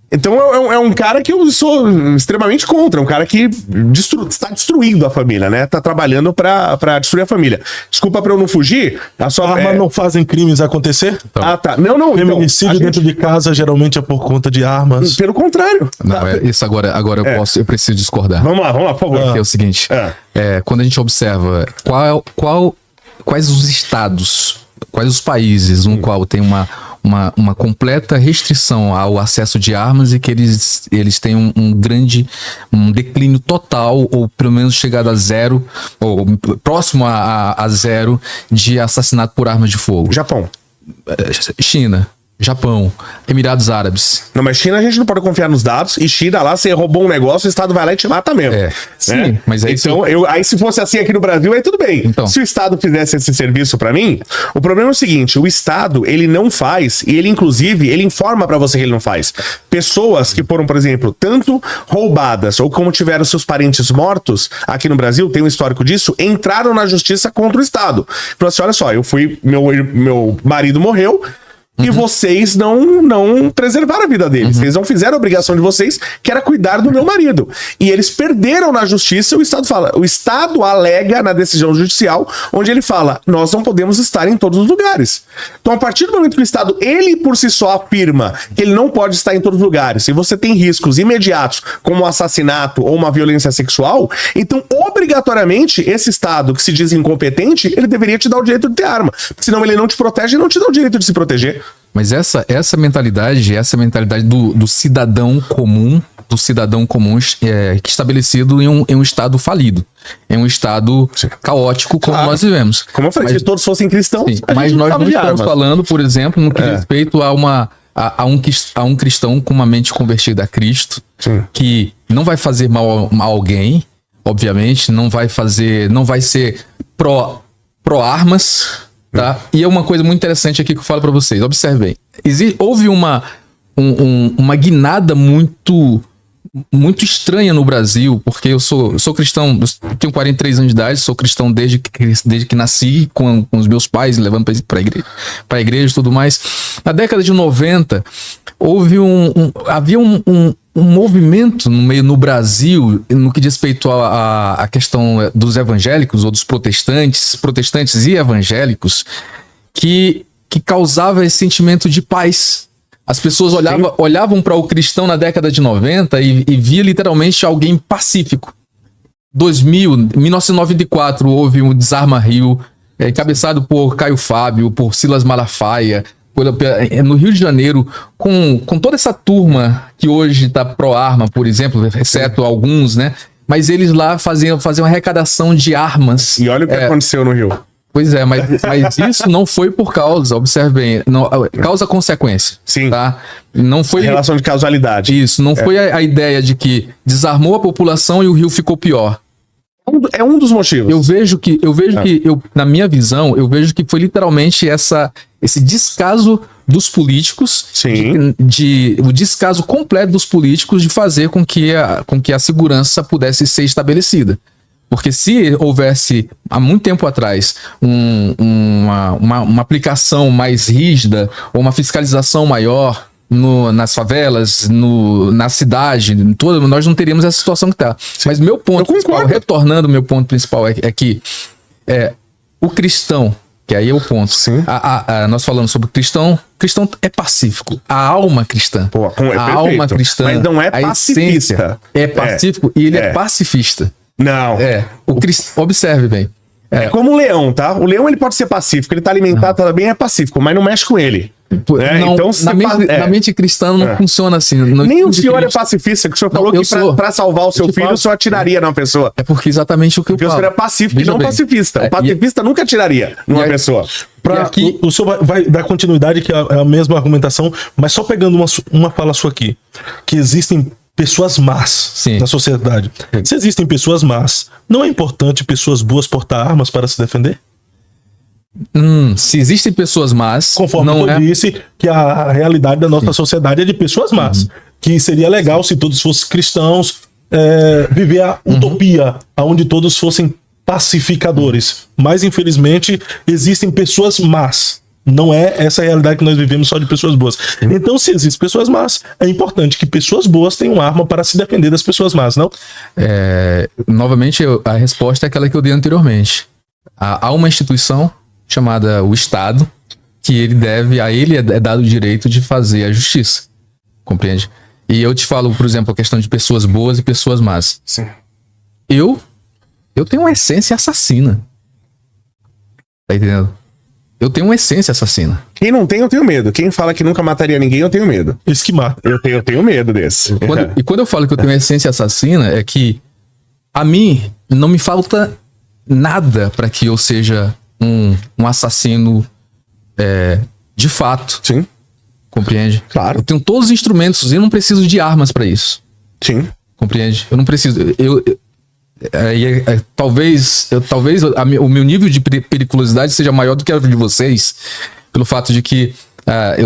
Então é um cara que eu sou extremamente contra, um cara que está destruindo a família, né? Tá trabalhando pra destruir a família. Desculpa pra eu não fugir. Armas não fazem crimes acontecer? Então. Ah, tá. Não. Feminicídio dentro de casa geralmente é por conta de armas. Pelo contrário. Não, isso agora eu preciso discordar. Vamos lá, por favor. É o seguinte, quando a gente observa quais os estados, quais os países no qual tem uma completa restrição ao acesso de armas e que eles têm um declínio total, ou pelo menos chegado a zero, ou próximo a zero de assassinato por armas de fogo. Japão. China. Japão, Emirados Árabes. Não, mas China a gente não pode confiar nos dados. E China lá, você roubou um negócio, o Estado vai lá e te mata mesmo. Sim, mas aí então, aí se fosse assim aqui no Brasil, aí tudo bem. Então. Se o Estado fizesse esse serviço pra mim, o problema é o seguinte, o Estado, ele não faz, e ele inclusive, ele informa pra você que ele não faz. Pessoas que foram, por exemplo, tanto roubadas ou como tiveram seus parentes mortos, aqui no Brasil, tem um histórico disso, entraram na justiça contra o Estado. Falou assim, olha só, meu marido morreu, e vocês não preservaram a vida deles. Eles não fizeram a obrigação de vocês, que era cuidar do meu marido. E eles perderam na justiça e o Estado fala. O Estado alega na decisão judicial, onde ele fala, nós não podemos estar em todos os lugares. Então, a partir do momento que o Estado, ele por si só afirma que ele não pode estar em todos os lugares, e você tem riscos imediatos, como um assassinato ou uma violência sexual, então, obrigatoriamente, esse Estado que se diz incompetente, ele deveria te dar o direito de ter arma. Senão ele não te protege e não te dá o direito de se proteger. Mas essa mentalidade do cidadão comum, que estabelecido em um estado falido, em um estado caótico como nós vivemos. Como eu falei, se todos fossem cristãos, mas nós não estamos falando, por exemplo, no que diz respeito a um cristão com uma mente convertida a Cristo, que não vai fazer mal a alguém, obviamente, não vai ser pró-armas. Tá? E é uma coisa muito interessante aqui que eu falo pra vocês. Observem. Houve uma guinada muito estranha no Brasil, porque eu sou cristão, eu tenho 43 anos de idade, sou cristão desde que nasci, com os meus pais, levando pra igreja e tudo mais. Na década de 90, havia um movimento no Brasil, no que diz respeito à questão dos evangélicos ou dos protestantes e evangélicos, que causava esse sentimento de paz. As pessoas olhavam para o cristão na década de 90 e via literalmente alguém pacífico. 1994 houve um Desarma Rio, encabeçado por Caio Fábio, por Silas Malafaia, no Rio de Janeiro, com toda essa turma que hoje está pró-arma, por exemplo, exceto alguns, né? Mas eles lá faziam uma arrecadação de armas. E olha o que aconteceu no Rio. Pois é, mas isso não foi por causa, observe bem, causa-consequência. Sim. Tá? Não foi a relação de causalidade. Isso, não foi a ideia de que desarmou a população e o Rio ficou pior. É um dos motivos. Eu vejo que na minha visão, eu vejo que foi literalmente esse descaso dos políticos, o descaso completo dos políticos de fazer com que a segurança pudesse ser estabelecida. Porque se houvesse, há muito tempo atrás, uma aplicação mais rígida ou uma fiscalização maior nas favelas, na cidade, nós não teríamos essa situação que está. Mas meu ponto principal, retornando, meu ponto principal é que o cristão, que aí é o ponto. Nós falamos sobre o cristão é pacífico. A alma cristã. A alma cristã. Mas não é pacifista. É pacífico e ele é pacifista. Não. Observe bem. É como o leão, tá? O leão ele pode ser pacífico, ele tá alimentado também, é pacífico, mas não mexe com ele. Não, então, na mente cristã não funciona assim. Nem o senhor é pacifista, que o senhor falou que pra salvar o seu filho, o senhor atiraria numa pessoa. É porque exatamente o que eu falo. Porque o senhor é pacífico e não pacifista. O pacifista nunca atiraria numa pessoa. Aqui, o senhor vai dar continuidade, que é a mesma argumentação, mas só pegando uma fala sua aqui, que existem pessoas más na sociedade. Se existem pessoas más, não é importante pessoas boas portar armas para se defender? Se existem pessoas más... Conforme eu disse, que a realidade da nossa sociedade é de pessoas más. Que seria legal se todos fossem cristãos, viver a utopia, onde todos fossem pacificadores. Mas, infelizmente, existem pessoas más. Não é essa a realidade que nós vivemos só de pessoas boas. Então, se existem pessoas más, é importante que pessoas boas tenham arma para se defender das pessoas más, não? Novamente, a resposta é aquela que eu dei anteriormente. Há uma instituição chamada o Estado, que a ele é dado o direito de fazer a justiça. Compreende? E eu te falo, por exemplo, a questão de pessoas boas e pessoas más. Sim. Eu tenho uma essência assassina. Tá entendendo? Eu tenho uma essência assassina. Quem não tem, eu tenho medo. Quem fala que nunca mataria ninguém, eu tenho medo. Esse que mata. Eu tenho medo desse. E quando eu falo que eu tenho uma essência assassina, é que a mim não me falta nada para que eu seja um assassino de fato. Sim. Compreende? Claro. Eu tenho todos os instrumentos e eu não preciso de armas para isso. Sim. Compreende? Eu não preciso. Talvez o meu nível de periculosidade seja maior do que o de vocês, pelo fato de que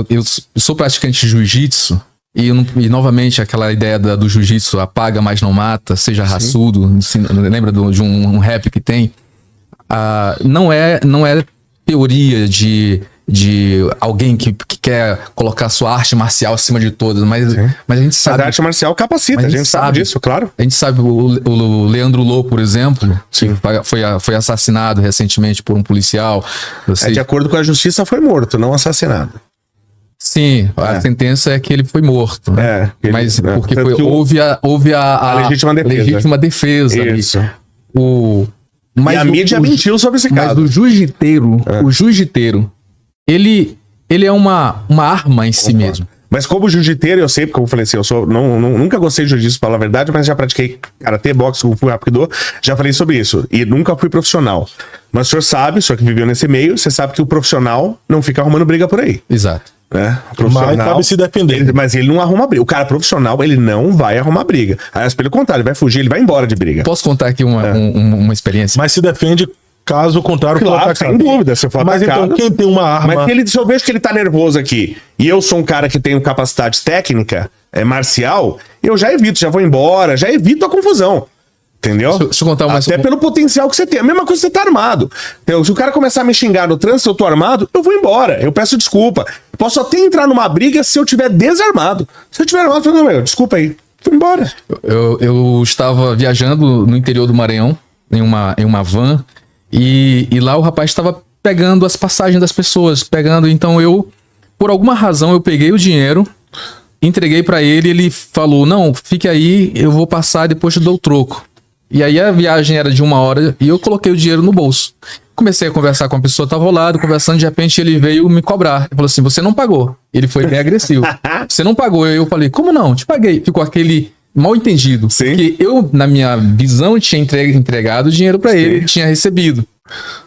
eu sou praticante de jiu-jitsu e novamente aquela ideia do jiu-jitsu apaga, mas não mata, seja raçudo. Lembra de um rap que tem? Não é teoria de alguém que quer colocar sua arte marcial acima de todas, mas a gente sabe... A arte marcial capacita, a gente sabe disso, claro. A gente sabe, o Leandro Lô, por exemplo, que foi assassinado recentemente por um policial. De acordo com a justiça, foi morto, não assassinado. Sim, a sentença é que ele foi morto. Né? Mas porque houve a legítima defesa. Isso. Mas e a mídia mentiu sobre esse caso. Mas o jiu-jiteiro, ele é uma arma em si mesmo. Mas como jiu-jiteiro, eu sei, porque eu falei assim, nunca gostei de jiu-jitsu, pra falar a verdade, mas já pratiquei karatê, boxe, kung fu, rapkido, já falei sobre isso. E nunca fui profissional. Mas o senhor sabe, o senhor que viveu nesse meio, você sabe que o profissional não fica arrumando briga por aí. Exato. Né? Mas cabe se defender. Mas ele não arruma briga. O cara profissional, ele não vai arrumar briga. Aliás, pelo contrário, ele vai fugir, ele vai embora de briga. Posso contar aqui uma experiência? Mas se defende caso contrário, claro, sem dúvida. Se for mas atacado, então, quem tem uma arma... Mas se eu vejo que ele tá nervoso aqui, e eu sou um cara que tenho capacidade técnica, marcial, eu já evito, já vou embora, já evito a confusão. Entendeu? Deixa eu contar uma... Até pelo potencial que você tem. A mesma coisa que você tá armado. Então, se o cara começar a me xingar no trânsito, eu tô armado, eu vou embora. Eu peço desculpa. Eu posso até entrar numa briga se eu tiver desarmado. Se eu tiver armado, eu falo, não, desculpa aí. Fui embora. Eu estava viajando no interior do Maranhão, em uma van, e lá o rapaz estava pegando as passagens das pessoas. Então por alguma razão, eu peguei o dinheiro, entreguei pra ele, ele falou, não, fique aí, eu vou passar e depois te dou o troco. E aí a viagem era de 1 hora e eu coloquei o dinheiro no bolso. Comecei a conversar com a pessoa, tava ao lado, conversando, de repente ele veio me cobrar. Ele falou assim, você não pagou. Ele foi bem agressivo. Você não pagou. Eu falei, como não? Te paguei. Ficou aquele mal entendido. Sim. Porque eu, na minha visão, tinha entregado o dinheiro pra ele, tinha recebido.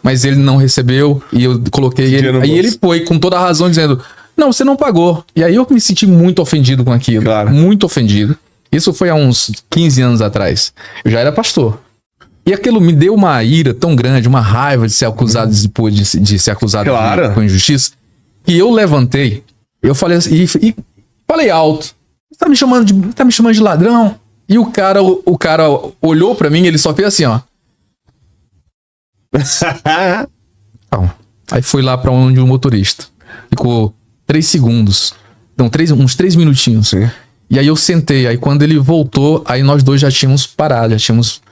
Mas ele não recebeu e eu coloquei ele. Aí ele foi com toda a razão dizendo, não, você não pagou. E aí eu me senti muito ofendido com aquilo. Claro. Muito ofendido. Isso foi há uns 15 anos atrás. Eu já era pastor. E aquilo me deu uma ira tão grande, uma raiva de ser acusado de ser acusado com injustiça, que eu levantei, eu falei assim, e falei alto. Você tá me chamando de ladrão? E o cara olhou pra mim, ele só fez assim, ó. Aí foi lá pra onde o motorista. Ficou 3 segundos. Não, uns 3 minutinhos. Sim. E aí eu sentei, aí quando ele voltou, aí nós dois já tínhamos parado, já tínhamos...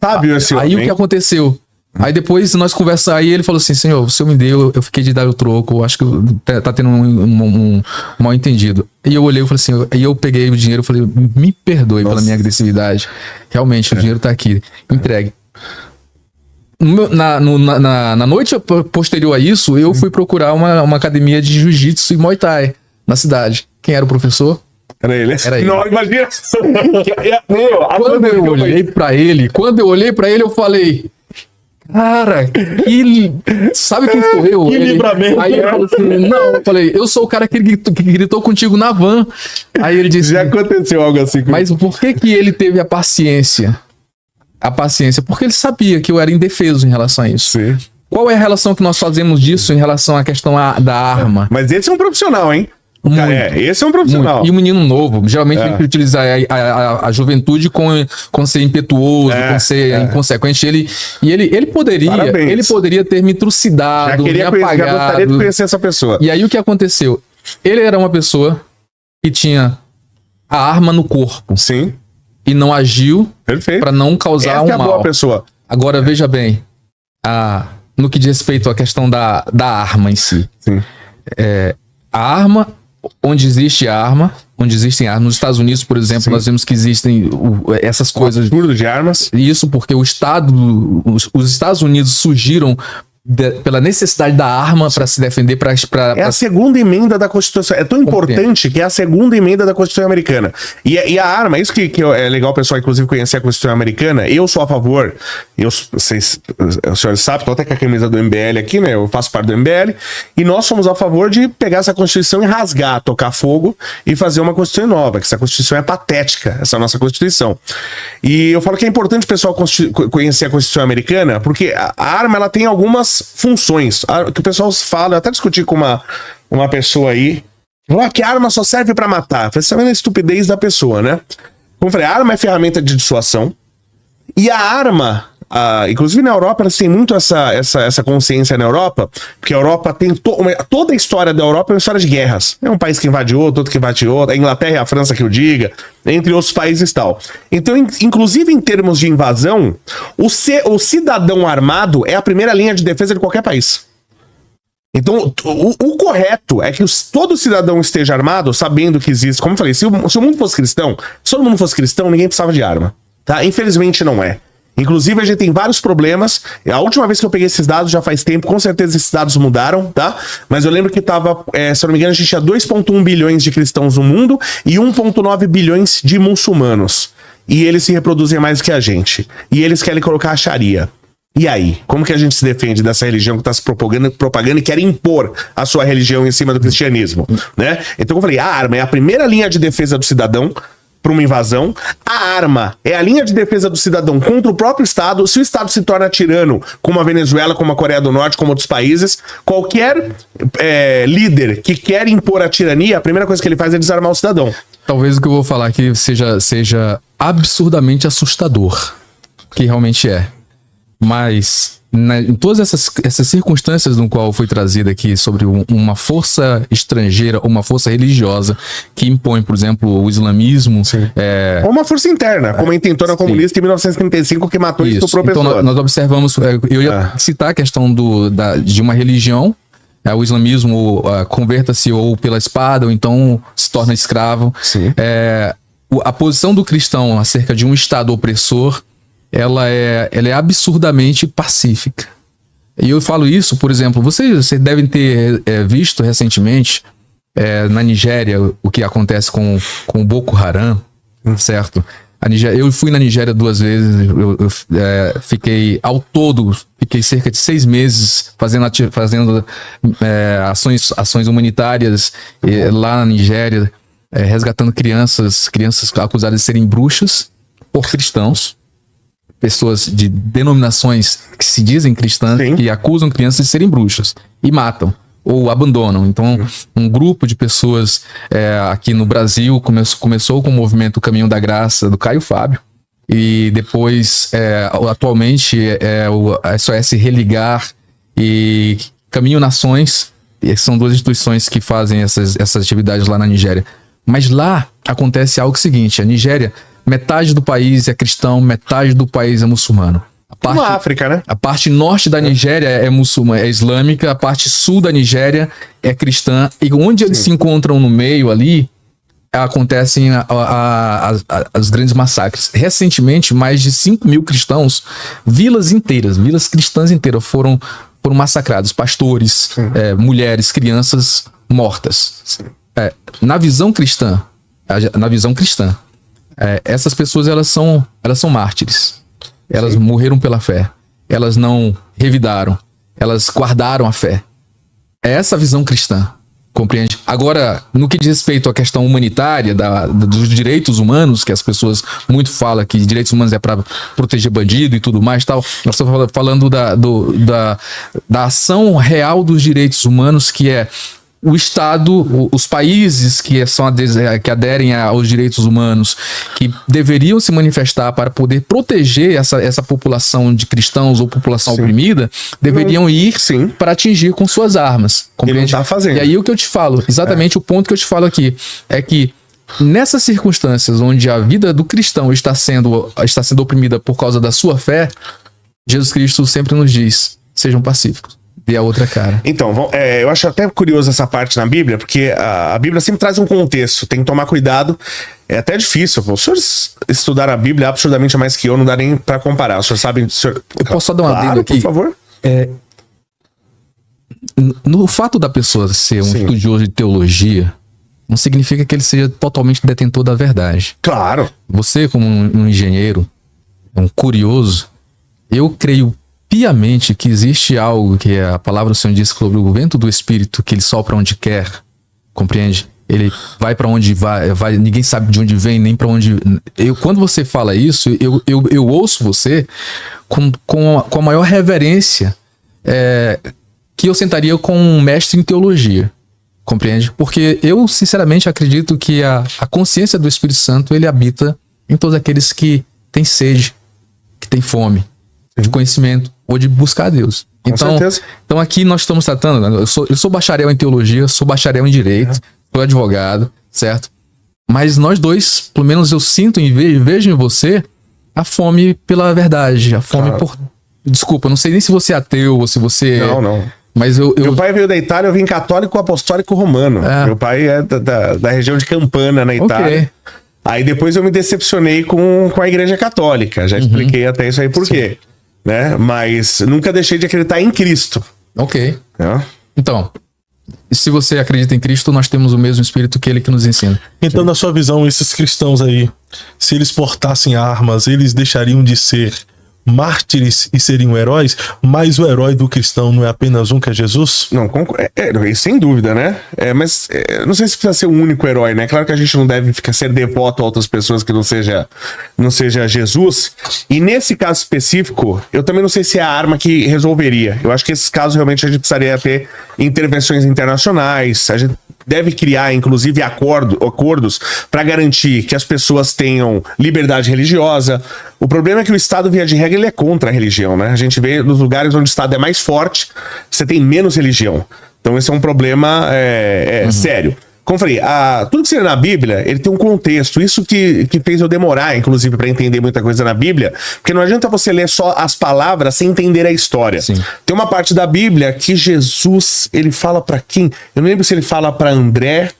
Sabe esse aí o que aconteceu? Aí depois nós conversamos, aí ele falou assim, senhor, o senhor me deu, eu fiquei de dar o troco, eu acho que tá tendo um mal entendido. E eu olhei, eu falei assim, aí eu peguei o dinheiro, eu falei, me perdoe pela minha agressividade. Realmente, o dinheiro tá aqui, entregue. Na noite posterior a isso, eu fui procurar uma academia de jiu-jitsu e muay thai na cidade. Quem era o professor? Era ele. Não, imagina. Quando eu olhei pra ele, eu falei, cara, sabe quem sou eu? Que livramento. Aí ele falou assim, não, eu falei, eu sou o cara que gritou contigo na van. Aí ele disse, já aconteceu algo assim comigo. Mas por que ele teve a paciência? Porque ele sabia que eu era indefeso em relação a isso. Sim. Qual é a relação que nós fazemos disso em relação à questão da arma? Mas esse é um profissional, hein? Esse é um profissional. Muito. E um menino novo. Geralmente a gente utiliza a juventude com ser impetuoso, com ser inconsequente. Ele poderia ter me trucidado, me apagado. Já gostaria de conhecer essa pessoa. E aí o que aconteceu? Ele era uma pessoa que tinha a arma no corpo. Sim. E não agiu para não causar um mal. Boa pessoa. Agora, veja bem, no que diz respeito à questão da arma em si. Sim. A arma, onde existem armas, nos Estados Unidos, por exemplo, nós vemos que existem essas coisas. Absurdo de armas. Isso porque os Estados Unidos surgiram pela necessidade da arma para se defender, É a segunda emenda da Constituição. É tão importante que é a segunda emenda da Constituição americana. E a arma, isso que é legal o pessoal, inclusive, conhecer a Constituição americana. Eu sou a favor, os senhores sabem, tô até com a camisa do MBL aqui, né? Eu faço parte do MBL. E nós somos a favor de pegar essa Constituição e rasgar, tocar fogo e fazer uma Constituição nova, que essa Constituição é patética, essa nossa Constituição. E eu falo que é importante o pessoal conhecer a Constituição americana, porque a arma, ela tem algumas funções. Que o pessoal fala, eu até discuti com uma pessoa aí, falou que a arma só serve pra matar. Eu falei, você vê a estupidez da pessoa, né? Como eu falei, a arma é ferramenta de dissuasão, e a arma, inclusive na Europa, eles têm muito essa consciência na Europa, porque a Europa tem toda a história da Europa é uma história de guerras. É um país que invade outro que invade outro, a Inglaterra e a França que eu diga, entre outros países e tal. Então, inclusive em termos de invasão, o cidadão armado é a primeira linha de defesa de qualquer país. Então, o correto é que todo cidadão esteja armado, sabendo que existe, como eu falei, se o mundo fosse cristão, se todo mundo fosse cristão, ninguém precisava de arma, tá? Infelizmente não é. Inclusive, a gente tem vários problemas. A última vez que eu peguei esses dados já faz tempo, com certeza esses dados mudaram, tá? Mas eu lembro que tava, se eu não me engano, a gente tinha 2,1 bilhões de cristãos no mundo e 1,9 bilhões de muçulmanos. E eles se reproduzem mais do que a gente. E eles querem colocar a Sharia. E aí? Como que a gente se defende dessa religião que está se propagando e quer impor a sua religião em cima do cristianismo, né? Então, eu falei, a arma é a primeira linha de defesa do cidadão para uma invasão. A arma é a linha de defesa do cidadão contra o próprio Estado. Se o Estado se torna tirano, como a Venezuela, como a Coreia do Norte, como outros países, qualquer líder que quer impor a tirania, a primeira coisa que ele faz é desarmar o cidadão. Talvez o que eu vou falar aqui seja absurdamente assustador, que realmente é. Mas em todas essas circunstâncias no qual foi trazida aqui sobre uma força estrangeira, uma força religiosa que impõe, por exemplo, o islamismo... Ou uma força interna, como a intentona comunista em 1935 que matou e estuprou pessoas. Então nós observamos... Eu ia citar a questão de uma religião, o islamismo converta-se ou pela espada ou então se torna escravo. A posição do cristão acerca de um Estado opressor, ela é absurdamente pacífica. E eu falo isso, por exemplo, vocês devem ter visto recentemente na Nigéria o que acontece com o Boko Haram, certo? Eu fui na Nigéria 2 vezes, eu fiquei cerca de 6 meses fazendo ações humanitárias lá na Nigéria, resgatando crianças acusadas de serem bruxas por cristãos. Pessoas de denominações que se dizem cristãs, que acusam crianças de serem bruxas e matam ou abandonam. Então, um grupo de pessoas aqui no Brasil começou com o movimento Caminho da Graça do Caio Fábio e depois, atualmente, o SOS Religar e Caminho Nações, são 2 instituições que fazem essas atividades lá na Nigéria. Mas lá acontece algo seguinte, a Nigéria... Metade do país é cristão, metade do país é muçulmano. Como a África, né? A parte norte da Nigéria é muçulmana, é islâmica, a parte sul da Nigéria é cristã. E onde eles se encontram no meio ali, acontecem as grandes massacres. Recentemente, mais de 5 mil cristãos, vilas cristãs inteiras foram massacradas. Pastores, mulheres, crianças mortas. Na visão cristã, essas pessoas elas são mártires. Elas morreram pela fé. Elas não revidaram. Elas guardaram a fé. É essa a visão cristã. Compreende? Agora, no que diz respeito à questão humanitária, dos direitos humanos, que as pessoas muito falam que direitos humanos é para proteger bandido e tudo mais, tal, nós estamos falando da ação real dos direitos humanos, que é o Estado, os países que aderem aos direitos humanos, que deveriam se manifestar para poder proteger essa população de cristãos ou população oprimida, deveriam ir para atingir com suas armas. Compreende? Não tá fazendo. E aí o que eu te falo, exatamente o ponto que eu te falo aqui, é que nessas circunstâncias onde a vida do cristão está sendo oprimida por causa da sua fé, Jesus Cristo sempre nos diz, sejam pacíficos. E a outra cara. Então, eu acho até curioso essa parte na Bíblia, porque a Bíblia sempre traz um contexto, tem que tomar cuidado. É até difícil. Os senhores estudaram a Bíblia absurdamente mais que eu, não dá nem pra comparar. O senhor sabe... Eu posso só dar uma adendo aqui? Por favor. No fato da pessoa ser um estudioso de teologia, não significa que ele seja totalmente detentor da verdade. Claro. Você, como um engenheiro, um curioso, eu creio piamente que existe algo que a palavra do Senhor diz sobre o vento do Espírito, que ele sopra onde quer, compreende? Ele vai para onde vai, ninguém sabe de onde vem, nem para onde... Quando você fala isso, eu ouço você com a maior reverência que eu sentaria com um mestre em teologia, compreende? Porque eu, sinceramente, acredito que a consciência do Espírito Santo, ele habita em todos aqueles que têm sede, que têm fome de conhecimento ou de buscar a Deus. Então aqui nós estamos tratando, eu sou bacharel em teologia, sou bacharel em direito, sou advogado, certo? Mas nós dois, pelo menos eu sinto e vejo em você a fome pela verdade, a fome por... Desculpa, não sei nem se você é ateu ou se você... Não. Mas Meu pai veio da Itália, eu vim católico apostólico romano. Meu pai é da região de Campana, na Itália. Okay. Aí depois eu me decepcionei com a igreja católica. Já expliquei até isso aí por quê. Né? Mas nunca deixei de acreditar em Cristo. Ok. Então, se você acredita em Cristo, nós temos o mesmo Espírito que Ele que nos ensina. Então, na sua visão, esses cristãos aí, se eles portassem armas, eles deixariam de ser mártires e seriam heróis, mas o herói do cristão não é apenas um, que é Jesus? Não, sem dúvida, né? Mas não sei se precisa ser o único herói, né? Claro que a gente não deve ser devoto a outras pessoas que não seja Jesus. E nesse caso específico, eu também não sei se é a arma que resolveria. Eu acho que esses casos realmente a gente precisaria ter intervenções internacionais, a gente deve criar, inclusive, acordos para garantir que as pessoas tenham liberdade religiosa. O problema é que o Estado, via de regra, ele é contra a religião, né? A gente vê nos lugares onde o Estado é mais forte, você tem menos religião. Então esse é um problema sério. Como eu falei, tudo que você lê na Bíblia, ele tem um contexto. Isso que fez eu demorar, inclusive, para entender muita coisa na Bíblia. Porque não adianta você ler só as palavras sem entender a história. Sim. Tem uma parte da Bíblia que Jesus, ele fala para quem? Eu não lembro se ele fala para André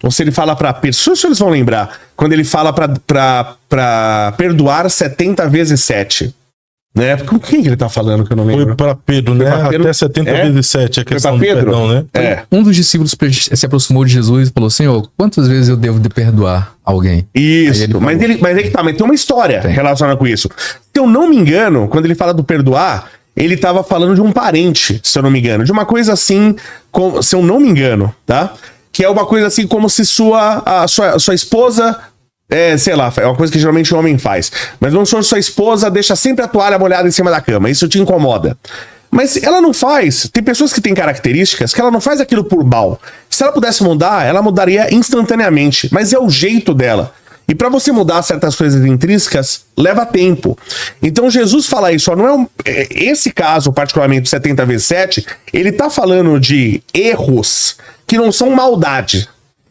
ou se ele fala para Pedro. Se vocês vão lembrar, quando ele fala para perdoar 70 vezes 7. Né? Com quem que ele tá falando que eu não lembro? Foi para Pedro, né? Até 70 vezes 7 a questão do perdão, né? Um dos discípulos se aproximou de Jesus e falou: Senhor, quantas vezes eu devo de perdoar alguém? Isso, mas tem uma história relacionada com isso. Se eu não me engano, quando ele fala do perdoar, ele tava falando de um parente, se eu não me engano. De uma coisa assim, se eu não me engano, tá? Que é uma coisa assim como se sua esposa... sei lá, é uma coisa que geralmente o homem faz. Mas vamos supor que sua esposa deixa sempre a toalha molhada em cima da cama. Isso te incomoda. Mas ela não faz. Tem pessoas que têm características que ela não faz aquilo por mal. Se ela pudesse mudar, ela mudaria instantaneamente. Mas é o jeito dela. E para você mudar certas coisas intrínsecas, leva tempo. Então Jesus fala isso, não é esse caso, particularmente 70 vezes 7, ele tá falando de erros que não são maldade.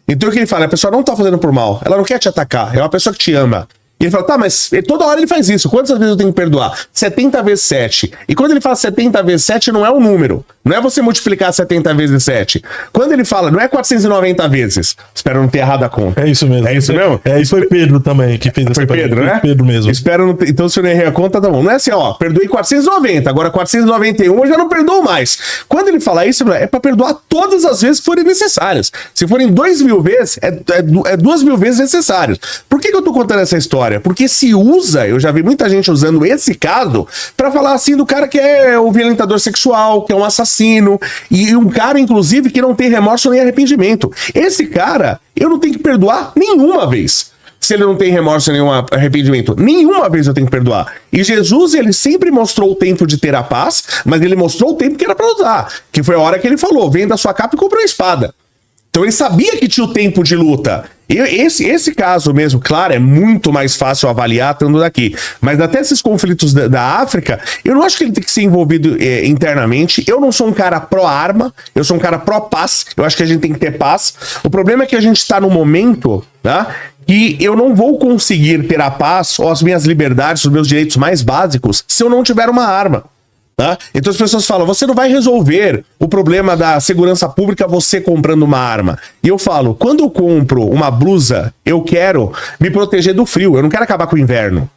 Então o que ele fala? A pessoa não tá fazendo por mal, ela não quer te atacar, é uma pessoa que te ama. E ele fala, tá, mas toda hora ele faz isso, quantas vezes eu tenho que perdoar? 70 vezes 7. E quando ele fala 70 vezes 7, não é um número. Não é você multiplicar 70 vezes 7. Quando ele fala, não é 490 vezes. Espero não ter errado a conta. É isso mesmo. É isso mesmo? Isso foi Pedro também que fez essa pergunta. Foi Pedro, né? Pedro mesmo. Espero não ter... Então, se eu não errei a conta, tá bom. Não é assim, ó, perdoei 490, agora 491 eu já não perdoo mais. Quando ele fala isso, é pra perdoar todas as vezes que forem necessárias. Se forem 2.000 vezes, é 2.000 vezes necessário. Por que eu tô contando essa história? Porque se usa, eu já vi muita gente usando esse caso pra falar assim do cara que é o violentador sexual, que é um assassino, e um cara, inclusive, que não tem remorso nem arrependimento. Esse cara, eu não tenho que perdoar nenhuma vez. Se ele não tem remorso nem arrependimento, nenhuma vez eu tenho que perdoar. E Jesus, ele sempre mostrou o tempo de ter a paz, mas ele mostrou o tempo que era pra usar, que foi a hora que ele falou, venda sua capa e compra uma espada. Então ele sabia que tinha o tempo de luta. E esse caso mesmo, claro, é muito mais fácil avaliar estando daqui. Mas até esses conflitos da África, eu não acho que ele tem que ser envolvido internamente. Eu não sou um cara pró-arma, eu sou um cara pró-paz. Eu acho que a gente tem que ter paz. O problema é que a gente está num momento, tá, que eu não vou conseguir ter a paz ou as minhas liberdades, os meus direitos mais básicos, se eu não tiver uma arma. Tá? Então as pessoas falam, você não vai resolver o problema da segurança pública você comprando uma arma. E eu falo, quando eu compro uma blusa, eu quero me proteger do frio, eu não quero acabar com o inverno.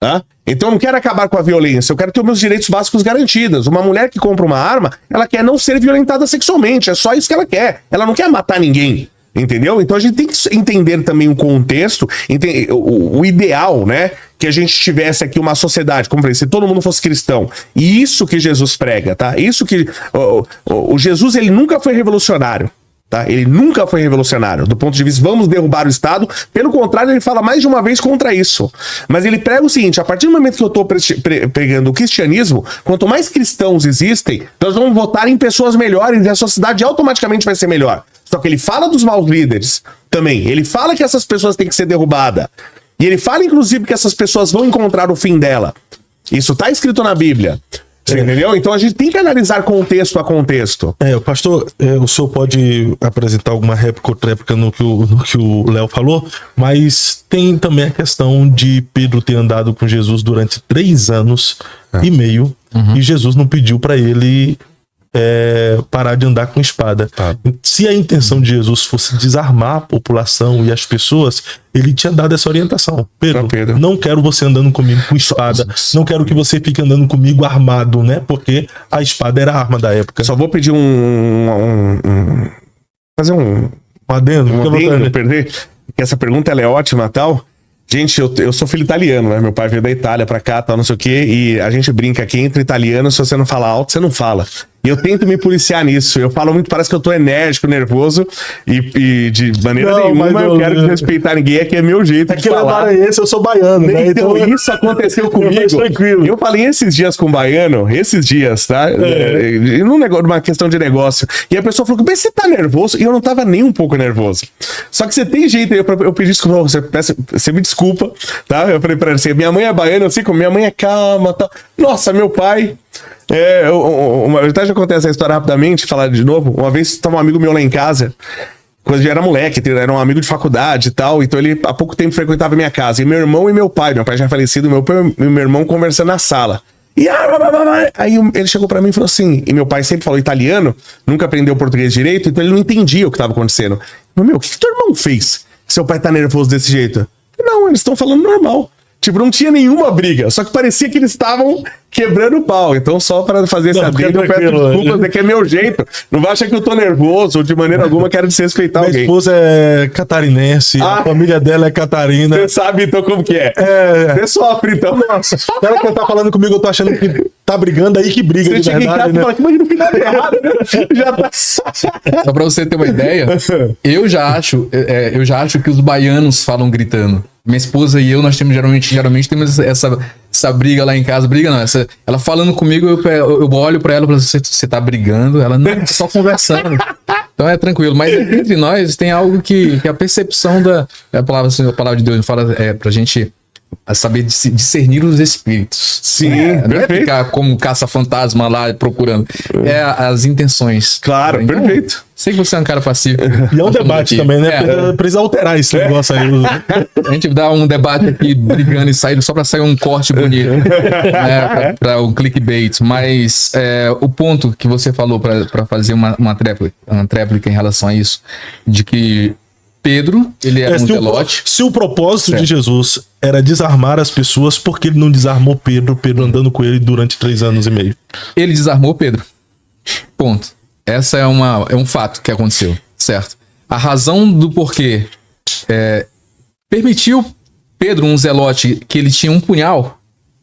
Tá? Então eu não quero acabar com a violência, eu quero ter os meus direitos básicos garantidos. Uma mulher que compra uma arma, ela quer não ser violentada sexualmente, é só isso que ela quer. Ela não quer matar ninguém, entendeu? Então a gente tem que entender também o contexto, o ideal, né? Que a gente tivesse aqui uma sociedade, como eu falei, se todo mundo fosse cristão. E isso que Jesus prega, tá? Isso que... O Jesus, ele nunca foi revolucionário. Tá? Ele nunca foi revolucionário, do ponto de vista, vamos derrubar o Estado. Pelo contrário, ele fala mais de uma vez contra isso. Mas ele prega o seguinte, a partir do momento que eu estou pregando o cristianismo, quanto mais cristãos existem, nós vamos votar em pessoas melhores e a sociedade automaticamente vai ser melhor. Só que ele fala dos maus líderes também. Ele fala que essas pessoas têm que ser derrubadas. E ele fala, inclusive, que essas pessoas vão encontrar o fim dela. Isso está escrito na Bíblia. Você entendeu? Então a gente tem que analisar contexto a contexto. Pastor, o senhor pode apresentar alguma réplica ou tréplica no que o Léo falou, mas tem também a questão de Pedro ter andado com Jesus durante 3 anos e meio, e Jesus não pediu para ele parar de andar com espada. Se a intenção de Jesus fosse desarmar a população e as pessoas, ele tinha dado essa orientação. Pedro, não quero você andando comigo com espada, não quero que você fique andando comigo armado, né? Porque a espada era a arma da época. Só vou pedir fazer um adendo, porque essa pergunta ela é ótima, tal. Gente, eu sou filho italiano, né? Meu pai veio da Itália pra cá, tal, não sei o quê, e a gente brinca aqui entre italianos, se você não fala alto, você não fala. E eu tento me policiar nisso. Eu falo muito, parece que eu tô enérgico, nervoso, e de maneira nenhuma eu quero desrespeitar ninguém, é que é meu jeito de falar. Esse, eu sou baiano, né? Então isso aconteceu comigo. Tranquilo. Eu falei esses dias com um baiano, tá? Numa questão de negócio. E a pessoa falou, mas você tá nervoso? E eu não tava nem um pouco nervoso. Só que você tem jeito aí, eu pedi desculpa, você me desculpa, tá? Eu falei pra ela assim, minha mãe é baiana, eu sei como minha mãe é calma, tal. Nossa, meu pai... Uma verdade acontece a história rapidamente, falar de novo. Uma vez estava um amigo meu lá em casa, quando ele era moleque, era um amigo de faculdade e tal, então ele há pouco tempo frequentava a minha casa. E meu irmão e meu pai já falecido, meu pai e meu irmão conversando na sala. E aí ele chegou pra mim e falou assim, e meu pai sempre falou italiano, nunca aprendeu português direito, então ele não entendia o que estava acontecendo. Meu, o que teu irmão fez? Seu pai tá nervoso desse jeito? Não, eles estão falando normal. Tipo, não tinha nenhuma briga, só que parecia que eles estavam quebrando o pau. Então, só para fazer essa briga, eu peço desculpas, é que é meu jeito. Não vai achar que eu tô nervoso ou de maneira alguma quero desrespeitar alguém. Minha esposa é catarinense, a família dela é catarina. Você sabe então como que é. Você sofre então. Nossa, ela que tá falando comigo, eu tô achando que tá brigando aí, que briga de verdade, né? Fala, mas no final é errado, né? Já tá... Só pra você ter uma ideia, eu já acho que os baianos falam gritando. Minha esposa e eu, nós temos geralmente temos essa briga lá em casa. Briga não, ela falando comigo, eu olho pra ela e falo, você tá brigando? Ela, não, só conversando. Então é tranquilo. Mas entre nós tem algo que a percepção a palavra de Deus fala pra gente saber discernir os espíritos. Sim, não é ficar como caça-fantasma lá procurando. É as intenções. Claro, então, perfeito. Sei que você é um cara pacífico. E é um debate também, né? Precisa alterar esse negócio aí. A gente dá um debate aqui brigando e saindo só pra sair um corte bonito. Né? Pra um clickbait. Mas o ponto que você falou pra fazer uma tréplica em relação a isso, de que Pedro, ele era um zelote. Se o propósito de Jesus era desarmar as pessoas, por que ele não desarmou Pedro andando com ele durante 3 anos e meio? Ele desarmou Pedro. Ponto. Essa é um fato que aconteceu, certo? A razão do porquê permitiu Pedro, um zelote, que ele tinha um punhal,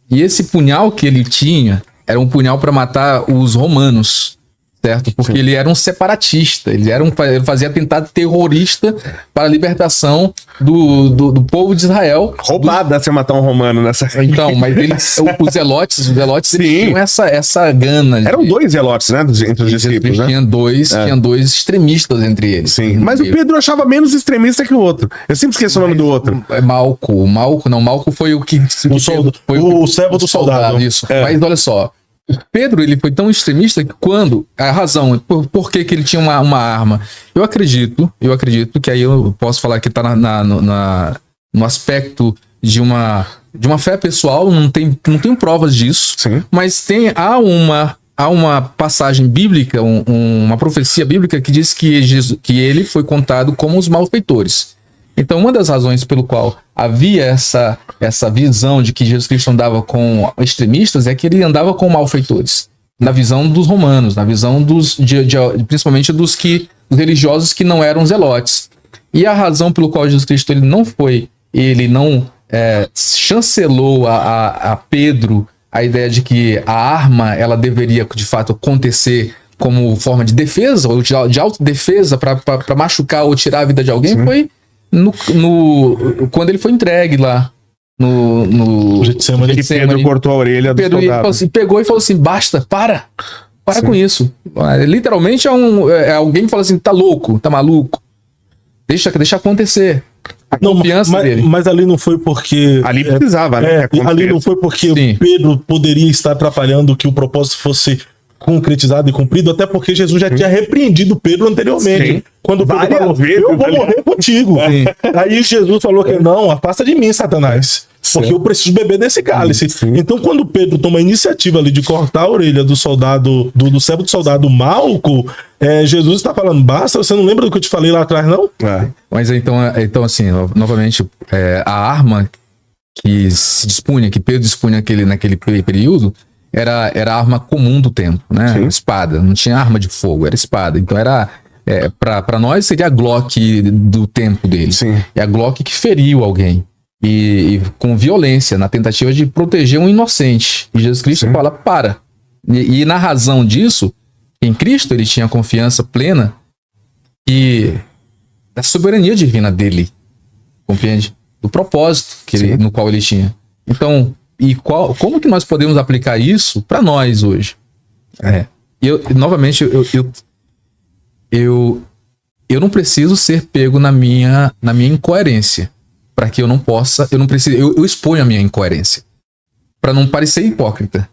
e esse punhal que ele tinha era um punhal para matar os romanos, certo? Porque ele era um separatista, ele fazia atentado terrorista para a libertação do povo de Israel. Roubada você matar um romano nessa... Então, mas os zelotes tinham essa gana. Eram 2 zelotes, né? Entre os discípulos, né? Tinha dois extremistas entre eles. Sim, mas o Pedro achava menos extremista que o outro. Eu sempre esqueço o nome do outro. Malco foi o que... O servo do soldado. Isso. Mas olha só, Pedro, ele foi tão extremista que quando... A razão, por que ele tinha uma arma? Eu acredito que aí eu posso falar que tá no aspecto de uma fé pessoal, não tenho provas disso. Sim. Mas há uma passagem bíblica, uma profecia bíblica que diz que ele foi contado como os malfeitores. Então, uma das razões pelo qual havia essa visão de que Jesus Cristo andava com extremistas, é que ele andava com malfeitores. Na visão dos romanos, na visão principalmente dos religiosos que não eram zelotes. E a razão pelo qual Jesus Cristo ele não chancelou a Pedro a ideia de que a arma ela deveria de fato acontecer como forma de defesa ou de autodefesa para machucar ou tirar a vida de alguém. Sim. Foi quando ele foi entregue lá no Getsemane. Pedro cortou a orelha do soldado. Pegou e falou assim, basta, para com isso. Literalmente é alguém que fala assim, tá louco, tá maluco, deixa acontecer. A confiança dele. Mas ali não foi porque... Ali precisava, né? Ali não foi porque Pedro poderia estar atrapalhando que o propósito fosse concretizado e cumprido, até porque Jesus já tinha repreendido Pedro anteriormente. Sim. Quando Pedro falou, eu vou morrer contigo. Sim. Aí Jesus falou que não, afasta de mim, Satanás. Porque eu preciso beber desse cálice. Sim. Então, quando Pedro toma a iniciativa ali de cortar a orelha do soldado, do servo do soldado Malco, Jesus está falando, basta, você não lembra do que eu te falei lá atrás, não? Mas então assim, novamente, a arma que Pedro dispunha naquele período, era a arma comum do tempo, né? Sim. Espada, não tinha arma de fogo, era espada. Então para nós seria a Glock do tempo dele. Sim. É a Glock que feriu alguém. E com violência, na tentativa de proteger um inocente. E Jesus Cristo Sim. fala, para. E na razão disso, em Cristo ele tinha confiança plena da soberania divina dele. Compreende? Do propósito no qual ele tinha. Então, como que nós podemos aplicar isso para nós hoje? Novamente, eu não preciso ser pego na minha incoerência. Para que eu exponho a minha incoerência. Para não parecer hipócrita.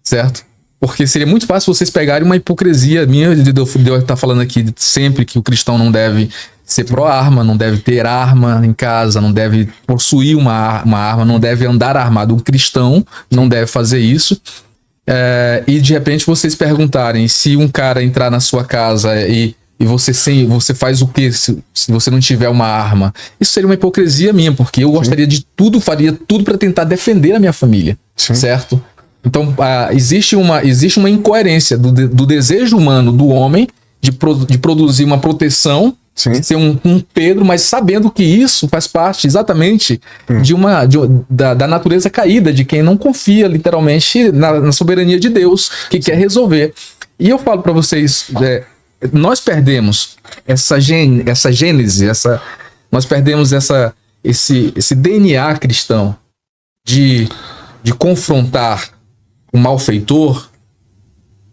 Certo? Porque seria muito fácil vocês pegarem uma hipocrisia minha de eu estar falando aqui sempre que o cristão não deve ser pró-arma, não deve ter arma em casa, não deve possuir uma arma, não deve andar armado. Um cristão não deve fazer isso. E de repente vocês perguntarem se um cara entrar na sua casa e você faz o que se você não tiver uma arma? Isso seria uma hipocrisia minha, porque eu gostaria de tudo, faria tudo para tentar defender a minha família. Sim. Certo? Então, existe uma incoerência do desejo humano do homem de produzir uma proteção, de ser um Pedro, mas sabendo que isso faz parte exatamente da natureza caída, de quem não confia literalmente na soberania de Deus, que quer resolver. E eu falo para vocês... nós perdemos essa gênese, nós perdemos esse DNA cristão de confrontar o malfeitor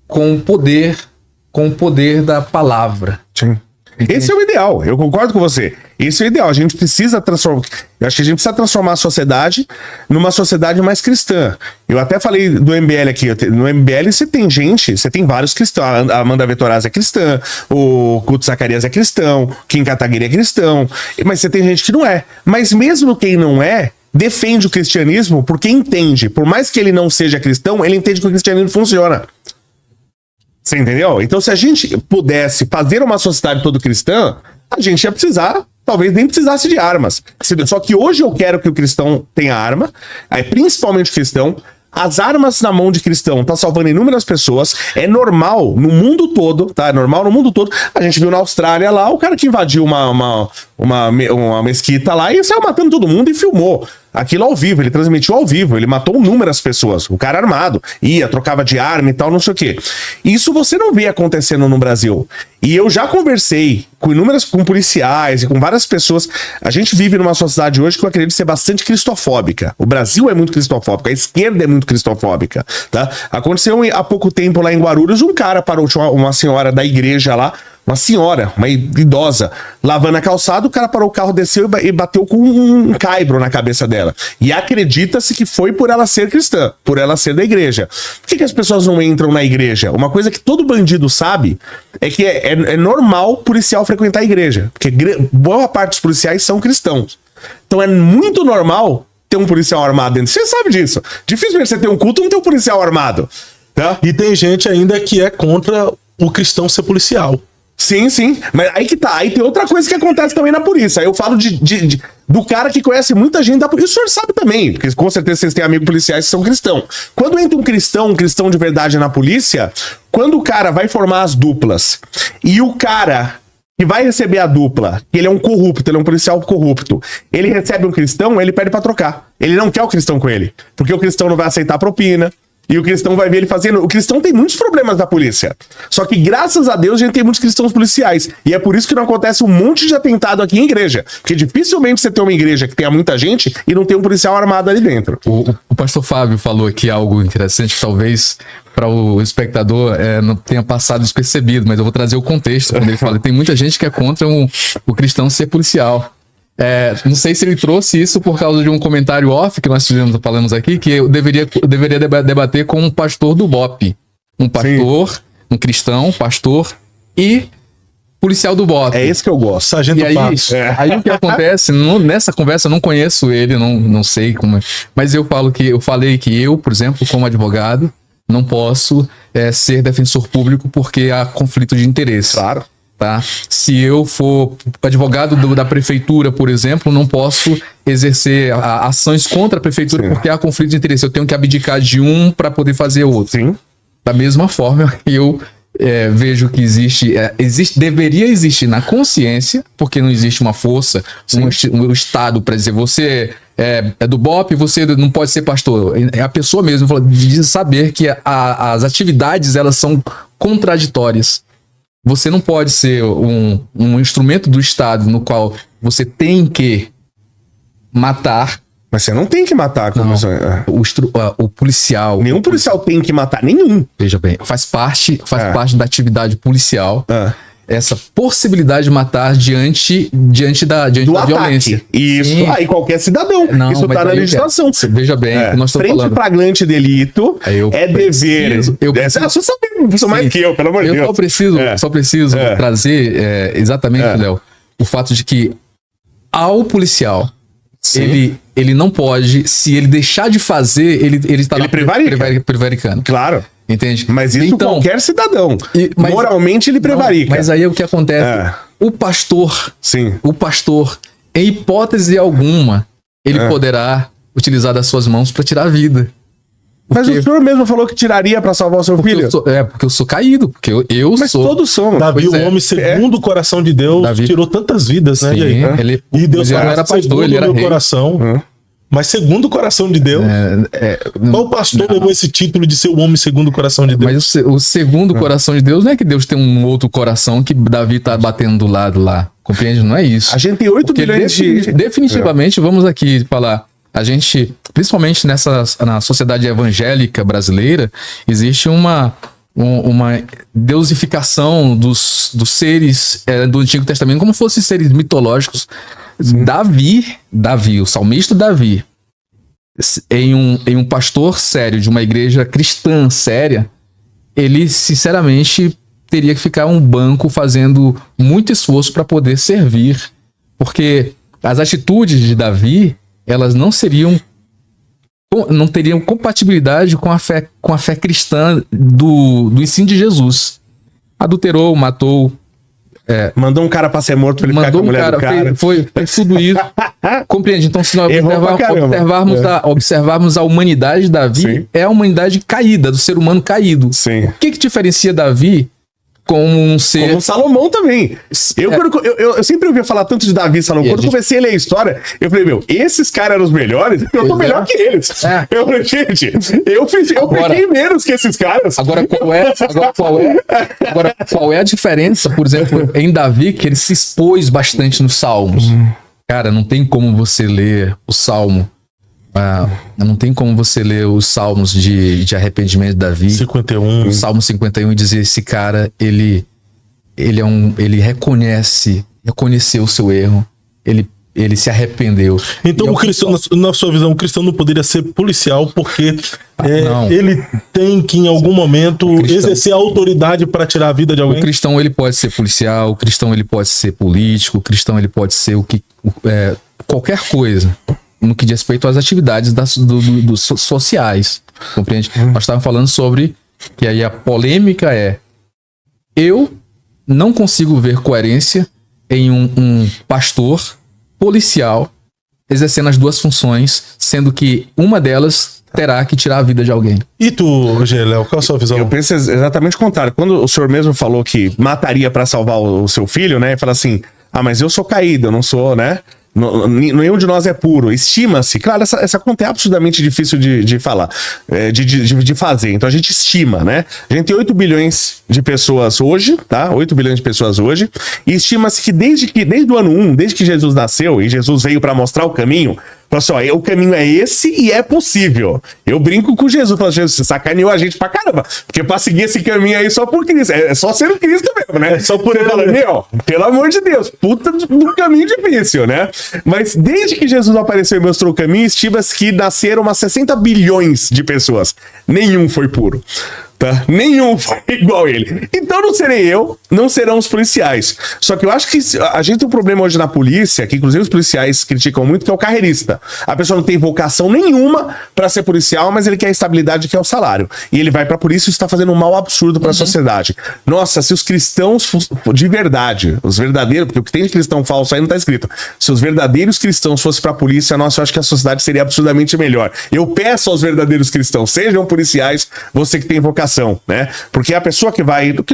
com o poder da palavra. Sim. Esse é o ideal, eu concordo com você. Esse é o ideal. A gente precisa transformar. Eu acho que a gente precisa transformar a sociedade numa sociedade mais cristã. Eu até falei do MBL aqui. No MBL você tem vários cristãos. A Amanda Vettorazzi é cristã, o Couto Zacarias é cristão, Kim Kataguiri é cristão. Mas você tem gente que não é. Mas mesmo quem não é, defende o cristianismo porque entende. Por mais que ele não seja cristão, ele entende que o cristianismo funciona. Você entendeu? Então, se a gente pudesse fazer uma sociedade toda cristã, a gente ia precisar, talvez nem precisasse de armas. Só que hoje eu quero que o cristão tenha arma, principalmente o cristão. As armas na mão de cristão tá salvando inúmeras pessoas. É normal no mundo todo, tá? É normal no mundo todo. A gente viu na Austrália lá, o cara que invadiu uma mesquita lá e saiu matando todo mundo e filmou. Aquilo ao vivo, ele transmitiu ao vivo, ele matou inúmeras pessoas, o cara armado, trocava de arma e tal, não sei o quê. Isso você não vê acontecendo no Brasil. E eu já conversei com policiais e com várias pessoas. A gente vive numa sociedade hoje que eu acredito ser bastante cristofóbica. O Brasil é muito cristofóbico, a esquerda é muito cristofóbica, tá? Aconteceu há pouco tempo lá em Guarulhos, um cara parou, uma senhora da igreja lá, uma idosa, lavando a calçada, o cara parou o carro, desceu e bateu com um caibro na cabeça dela. E acredita-se que foi por ela ser cristã, por ela ser da igreja. Por que as pessoas não entram na igreja? Uma coisa que todo bandido sabe é que é normal policial frequentar a igreja, porque boa parte dos policiais são cristãos. Então é muito normal ter um policial armado dentro. Você sabe disso. Dificilmente você ter um culto e não ter um policial armado. Tá? E tem gente ainda que é contra o cristão ser policial. Sim, sim. Mas aí que tá. Aí tem outra coisa que acontece também na polícia. Aí eu falo do cara que conhece muita gente da polícia. O senhor sabe também, porque com certeza vocês têm amigos policiais que são cristãos. Quando entra um cristão de verdade na polícia, quando o cara vai formar as duplas e o cara que vai receber a dupla, que ele é um corrupto, ele é um policial corrupto, ele recebe um cristão, ele pede pra trocar. Ele não quer o cristão com ele, porque o cristão não vai aceitar propina. E o cristão vai ver ele fazendo... O cristão tem muitos problemas na polícia. Só que, graças a Deus, a gente tem muitos cristãos policiais. E é por isso que não acontece um monte de atentado aqui em igreja. Porque dificilmente você tem uma igreja que tenha muita gente e não tem um policial armado ali dentro. O pastor Fábio falou aqui algo interessante, que talvez para o espectador não tenha passado despercebido, mas eu vou trazer o contexto. Quando ele fala, tem muita gente que é contra o cristão ser policial. Não sei se ele trouxe isso por causa de um comentário off que nós falamos aqui, que eu deveria debater com um pastor do BOP. Um pastor, Sim. Um cristão, pastor e policial do BOP. É esse que eu gosto. Sargento Passo. Aí o que acontece, nessa conversa eu não conheço ele, não sei como é, mas eu falei que eu, por exemplo, como advogado, não posso ser defensor público porque há conflito de interesse. Claro. Tá? Se eu for advogado da prefeitura, por exemplo, não posso exercer ações contra a prefeitura Sim. porque há conflito de interesse. Eu tenho que abdicar de um para poder fazer outro. Sim. Da mesma forma, eu vejo que deveria existir na consciência, porque não existe uma força, um Estado para dizer você é do BOP, você não pode ser pastor. É a pessoa mesmo de saber que as atividades elas são contraditórias. Você não pode ser um instrumento do Estado no qual você tem que matar. Mas você não tem que matar. Não, o policial... Nenhum policial tem que matar, nenhum. Veja bem, faz parte da atividade policial essa possibilidade de matar diante da violência. Isso, aí qualquer cidadão. Não, isso tá na legislação. Veja bem, o que nós estamos falando. Frente flagrante delito dever. Você sabe mais que eu, pelo amor de Deus. Eu só preciso trazer exatamente, Léo, o fato de que ao policial, ele não pode, se ele deixar de fazer, ele está prevaricando. Claro. Entende? Mas isso então, qualquer cidadão. Moralmente ele prevarica. Mas aí o que acontece? O pastor, em hipótese alguma, ele poderá utilizar das suas mãos para tirar a vida. Mas o senhor mesmo falou que tiraria para salvar o seu filho? Porque eu sou caído, porque eu Mas sou. Mas todos somos. Davi, o homem segundo o coração de Deus, tirou tantas vidas, né? Sim, e Deus não era pastor, ele era rei. Coração. Mas segundo o coração de Deus, qual pastor levou esse título de ser o homem segundo o coração de Deus? Mas o segundo o coração de Deus não é que Deus tem um outro coração que Davi tá batendo do lado lá. Compreende? Não é isso. A gente tem 8 bilhões de... Definitivamente, vamos aqui falar. A gente, principalmente na sociedade evangélica brasileira, existe uma deusificação dos seres do Antigo Testamento como fossem seres mitológicos. Davi, o salmista Davi, em um pastor sério de uma igreja cristã séria, ele sinceramente teria que ficar um banco fazendo muito esforço para poder servir, porque as atitudes de Davi, elas não teriam compatibilidade com a fé cristã do ensino de Jesus. Adulterou, matou, mandou um cara pra ser morto pra ele ficar com a mulher do cara. Foi tudo isso. Compreende? Então, se nós observarmos a humanidade de Davi, é a humanidade caída, do ser humano caído. Sim. O que diferencia Davi como um ser... Como Salomão também. Eu sempre ouvia falar tanto de Davi e Salomão. Quando comecei a ler a história, eu falei, esses caras eram os melhores, eu tô melhor que eles. Eu falei, gente, eu peguei menos que esses caras. Agora, qual é a diferença, por exemplo, em Davi, que ele se expôs bastante nos Salmos? Cara, não tem como você ler o Salmo. Não tem como você ler os salmos de arrependimento de Davi. 51. O Salmo 51 e dizer, esse cara, ele reconheceu o seu erro, ele se arrependeu. Então, o cristão, na sua visão, o cristão não poderia ser policial porque ele tem que, em algum momento, exercer a autoridade para tirar a vida de alguém? O cristão, ele pode ser policial, o cristão, ele pode ser político, o cristão, ele pode ser qualquer coisa no que diz respeito às atividades dos sociais, compreende? Nós estávamos falando sobre que aí a polêmica eu não consigo ver coerência em um pastor policial exercendo as duas funções, sendo que uma delas terá que tirar a vida de alguém. E tu, Léo, qual a sua visão? Eu penso exatamente o contrário. Quando o senhor mesmo falou que mataria pra salvar o seu filho, né? E fala assim, mas eu sou caído, eu não sou, né? Nenhum de nós é puro. Estima-se. Claro, essa conta é absurdamente difícil de falar, de fazer. Então a gente estima, né? A gente tem 8 bilhões de pessoas hoje, tá? 8 bilhões de pessoas hoje. E estima-se que desde o ano 1, desde que Jesus nasceu, e Jesus veio para mostrar o caminho, falou assim, ó, o caminho é esse e é possível. Eu brinco com Jesus, falo, Jesus, você sacaneou a gente pra caramba, porque pra seguir esse caminho aí só por Cristo, é só ser o Cristo mesmo, né? É só por ele, meu, pelo amor de Deus, puta do caminho difícil, né? Mas desde que Jesus apareceu e mostrou o caminho, estima-se que nasceram umas 60 bilhões de pessoas. Nenhum foi puro. Tá? Nenhum foi igual ele. Então não serei eu, não serão os policiais. Só que eu acho que a gente tem um problema hoje na polícia, que inclusive os policiais criticam muito, que é o carreirista. A pessoa não tem vocação nenhuma pra ser policial, mas ele quer a estabilidade, que é o salário. E ele vai pra polícia e está fazendo um mal absurdo pra sociedade. Nossa, se os cristãos de verdade, os verdadeiros, porque o que tem de cristão falso aí não tá escrito. Se os verdadeiros cristãos fossem pra polícia, nossa, eu acho que a sociedade seria absurdamente melhor. Eu peço aos verdadeiros cristãos, sejam policiais, você que tem vocação, né? Porque a pessoa que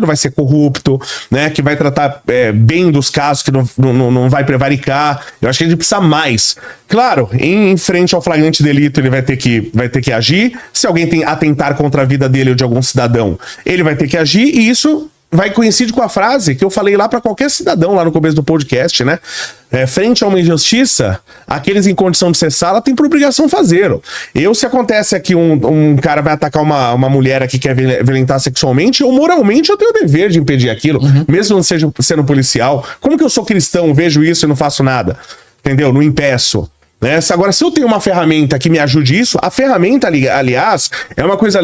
não vai ser corrupto, né? Que vai tratar bem dos casos, que não vai prevaricar. Eu acho que a gente precisa mais. Claro, em frente ao flagrante delito, ele vai ter que agir. Se alguém atentar contra a vida dele ou de algum cidadão, ele vai ter que agir, e isso vai coincidir com a frase que eu falei lá para qualquer cidadão lá no começo do podcast, né? Frente a uma injustiça, aqueles em condição de cessá-la têm por obrigação fazê-lo. Se acontece aqui um cara vai atacar uma mulher aqui que quer violentar sexualmente, ou moralmente eu tenho o dever de impedir aquilo, mesmo não seja sendo policial. Como que eu sou cristão, vejo isso e não faço nada? Entendeu? Não impeço. Né? Agora, se eu tenho uma ferramenta que me ajude isso, a ferramenta, aliás, é uma coisa...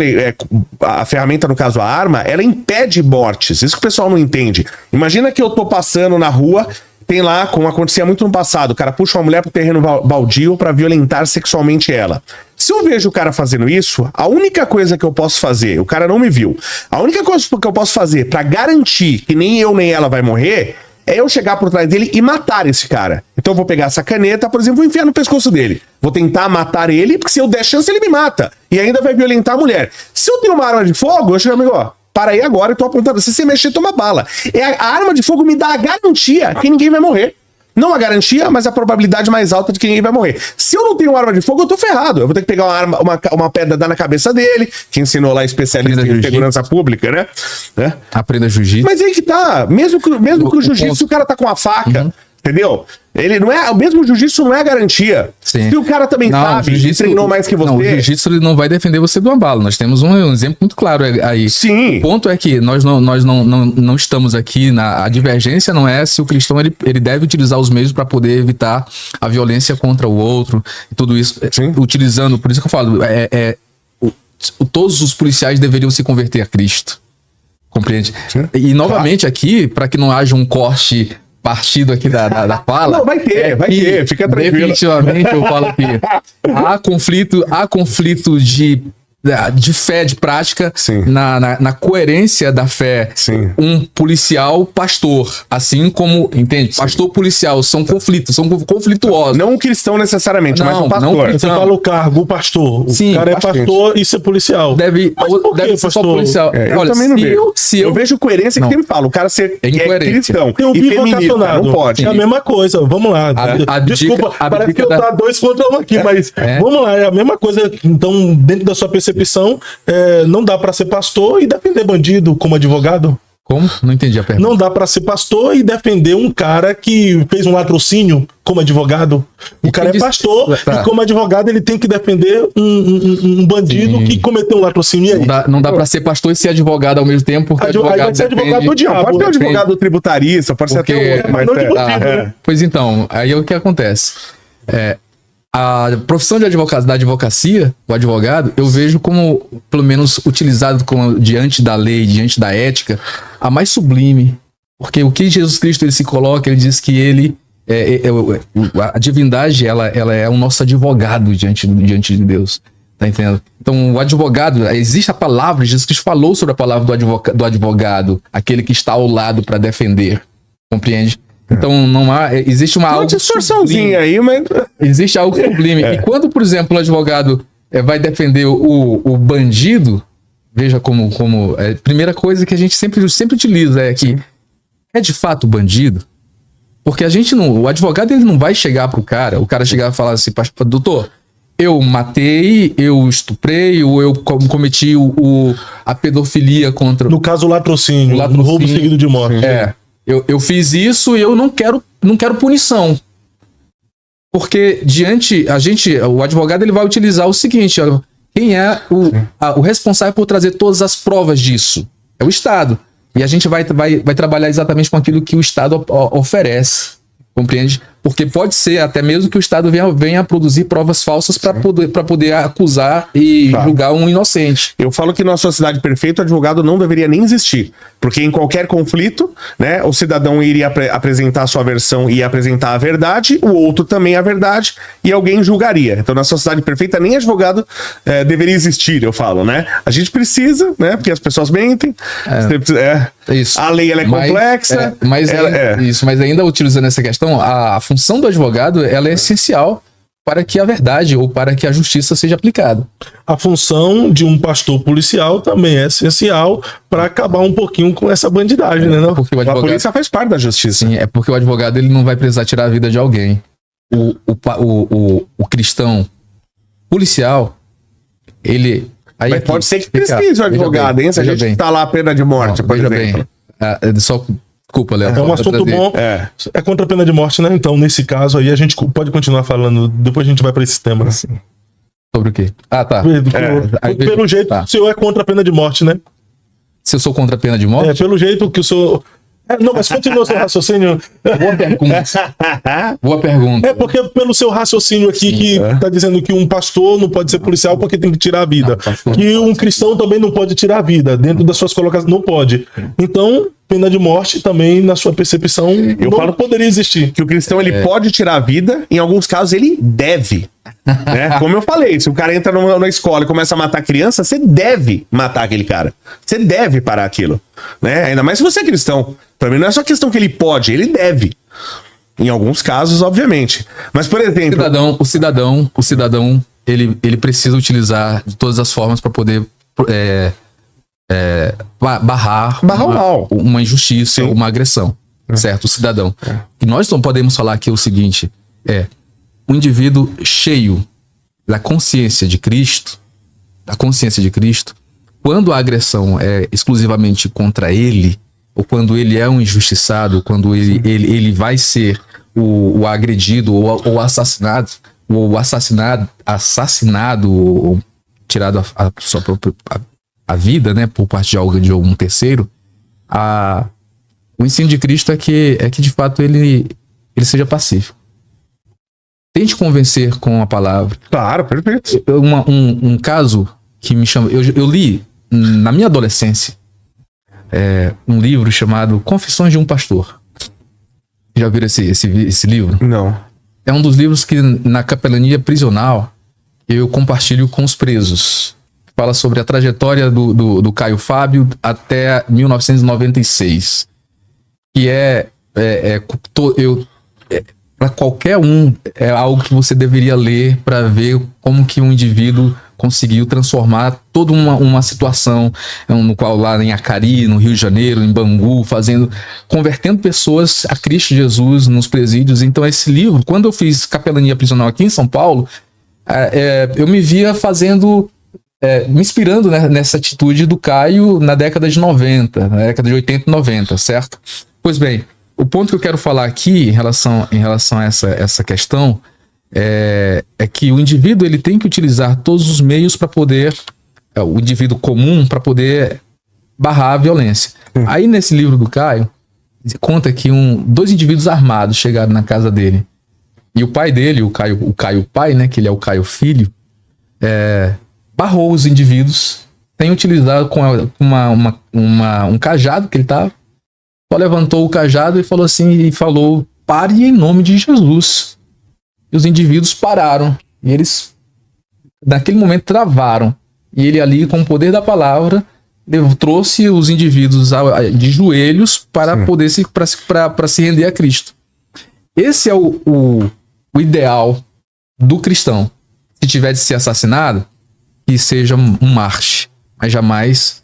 a ferramenta, no caso a arma, ela impede mortes. Isso que o pessoal não entende. Imagina que eu tô passando na rua, tem lá, como acontecia muito no passado, o cara puxa uma mulher pro terreno baldio para violentar sexualmente ela. Se eu vejo o cara fazendo isso, a única coisa que eu posso fazer, o cara não me viu, a única coisa que eu posso fazer para garantir que nem eu nem ela vai morrer, é eu chegar por trás dele e matar esse cara. Então eu vou pegar essa caneta, por exemplo, vou enfiar no pescoço dele. Vou tentar matar ele, porque se eu der chance, ele me mata. E ainda vai violentar a mulher. Se eu tenho uma arma de fogo, eu chego, amigo, ó, para aí agora, eu tô apontando. Se você mexer, toma bala. A arma de fogo me dá a garantia que ninguém vai morrer. Não a garantia, mas a probabilidade mais alta de que ninguém vai morrer. Se eu não tenho uma arma de fogo, eu tô ferrado. Eu vou ter que pegar uma pedra, dar na cabeça dele, que ensinou lá especialista em segurança pública, né? Aprenda jiu-jitsu. Mas aí que tá. Mesmo que o jiu-jitsu, o cara tá com a faca, entendeu? Ele não é, o mesmo jiu-jitsu não é garantia. Sim. Se o cara também sabe e treinou mais que você... Não, o jiu-jitsu ele não vai defender você de uma bala. Nós temos um exemplo muito claro aí. Sim. O ponto é que nós não estamos aqui a divergência não é se o cristão ele deve utilizar os meios para poder evitar a violência contra o outro e tudo isso. Sim. Utilizando, por isso que eu falo, todos os policiais deveriam se converter a Cristo. Compreende? Sim. E novamente aqui, para que não haja um corte partido aqui da fala. Não, vai ter, fica tranquilo. Definitivamente eu falo que há conflito de fé, de prática, na coerência da fé. Sim. Um policial, pastor, assim como, entende? Sim. Pastor, policial, são conflituosos. Não um cristão necessariamente, mas um pastor. Você fala o cargo, o pastor. O cara é pastor e ser policial. Deve ser só policial. Eu também não vejo. Eu vejo coerência que sempre falo, o cara ser cristão tem um bivocacionado. Não pode. É a mesma coisa, vamos lá. Desculpa, parece que eu tô 2 contra 1 aqui, mas vamos lá, é a mesma coisa. Então, dentro da sua percepção, não dá pra ser pastor e defender bandido como advogado? Como? Não entendi a pergunta. Não dá pra ser pastor e defender um cara que fez um latrocínio como advogado. O cara é pastor e como advogado ele tem que defender um bandido que cometeu um latrocínio. E aí? Não dá pra ser pastor e ser advogado ao mesmo tempo. Aí vai ser advogado do diabo. Pode ser um advogado tributarista, pode ser até outro. Pois então, aí é o que acontece. A profissão da advocacia, o advogado, eu vejo como, pelo menos, utilizado diante da lei, diante da ética, a mais sublime. Porque o que Jesus Cristo ele se coloca, ele diz que ele, a divindade, ela é o nosso advogado diante de Deus. Tá entendendo? Então, o advogado, existe a palavra, Jesus Cristo falou sobre a palavra do advogado, aquele que está ao lado para defender. Compreende? Então, não há. Existe uma distorçãozinha aí, mas. Existe algo sublime. E quando, por exemplo, o advogado vai defender o bandido, veja como primeira coisa que a gente sempre utiliza é que é de fato bandido. Porque a gente não. O advogado ele não vai chegar pro cara, o cara chegar e falar assim, doutor, eu matei, eu estuprei, ou eu cometi a pedofilia contra. No caso, o latrocínio, o roubo seguido de morte. Eu fiz isso e eu não quero punição. Porque o advogado ele vai utilizar o seguinte, quem é o responsável por trazer todas as provas disso? É o Estado. E a gente vai trabalhar exatamente com aquilo que o Estado oferece. Compreende? Porque pode ser até mesmo que o Estado venha a produzir provas falsas para poder acusar e julgar um inocente. Eu falo que na sociedade perfeita o advogado não deveria nem existir. Porque em qualquer conflito, né, o cidadão iria apresentar a sua versão e apresentar a verdade, o outro também a verdade, e alguém julgaria. Então na sociedade perfeita nem advogado deveria existir, eu falo, né? A gente precisa, né? Porque as pessoas mentem. Isso. A lei ela é complexa. Mas ainda utilizando essa questão, a função do advogado ela é essencial para que a verdade ou para que a justiça seja aplicada. A função de um pastor policial também é essencial para acabar um pouquinho com essa bandidagem, né? Não? Porque o advogado, a polícia faz parte da justiça. Sim, é porque o advogado ele não vai precisar tirar a vida de alguém. O cristão policial, ele... Aí mas pode ser que precise o advogado, hein? Se a gente está lá a pena de morte, por exemplo. Desculpa, Léo. É um assunto bom. É contra a pena de morte, né? Então, nesse caso aí, a gente pode continuar falando. Depois a gente vai para esse tema. Assim. Sobre o quê? Ah, tá. Pelo jeito, o senhor é contra a pena de morte, né? Se eu sou contra a pena de morte? Pelo jeito que o senhor... não, mas continua o seu raciocínio. Boa pergunta. É porque pelo seu raciocínio aqui, que tá dizendo que um pastor não pode ser policial porque tem que tirar a vida. Que um cristão também não pode tirar a vida. Dentro das suas colocações, não pode. Então, pena de morte também, na sua percepção, não poderia existir. Que o cristão, ele pode tirar a vida, em alguns casos ele deve. Né? Como eu falei, se o cara entra na escola e começa a matar criança, você deve matar aquele cara. Você deve parar aquilo. Né? Ainda mais se você é cristão. Pra mim não é só questão que ele pode, ele deve. Em alguns casos, obviamente. Mas, por exemplo... O cidadão, ele precisa utilizar de todas as formas para poder barrar uma injustiça, uma agressão. Certo? O cidadão. E nós não podemos falar aqui o seguinte, um indivíduo cheio da consciência de Cristo, quando a agressão é exclusivamente contra ele, ou quando ele é um injustiçado, quando ele vai ser o agredido ou assassinado, ou tirado a sua própria vida, né, por parte de algum terceiro, o ensino de Cristo é que de fato ele seja pacífico. Tente convencer com a palavra. Claro, perfeito. Um caso que me chama... Eu li, na minha adolescência, um livro chamado Confissões de um Pastor. Já viram esse livro? Não. É um dos livros que, na capelania prisional, eu compartilho com os presos. Fala sobre a trajetória do Caio Fábio até 1996. Que para qualquer um, é algo que você deveria ler para ver como que um indivíduo conseguiu transformar toda uma situação no qual lá em Acari, no Rio de Janeiro, em Bangu, convertendo pessoas a Cristo Jesus nos presídios. Então esse livro, quando eu fiz capelania prisional aqui em São Paulo, eu me via me inspirando, né, nessa atitude do Caio na década de 90, na década de 80 e 90, certo? Pois bem, o ponto que eu quero falar aqui em relação a essa questão é que o indivíduo ele tem que utilizar todos os meios para poder, o indivíduo comum, para poder barrar a violência. Aí nesse livro do Caio, conta que dois indivíduos armados chegaram na casa dele. E o pai dele, o Caio pai, né, que ele é o Caio filho, barrou os indivíduos, tem utilizado com um cajado que ele estava, só levantou o cajado e falou, pare em nome de Jesus. E os indivíduos pararam. E eles naquele momento travaram. E ele ali, com o poder da palavra, trouxe os indivíduos de joelhos para poder para se render a Cristo. Esse é o ideal do cristão. Se tiver de ser assassinado, que seja um Marte, mas jamais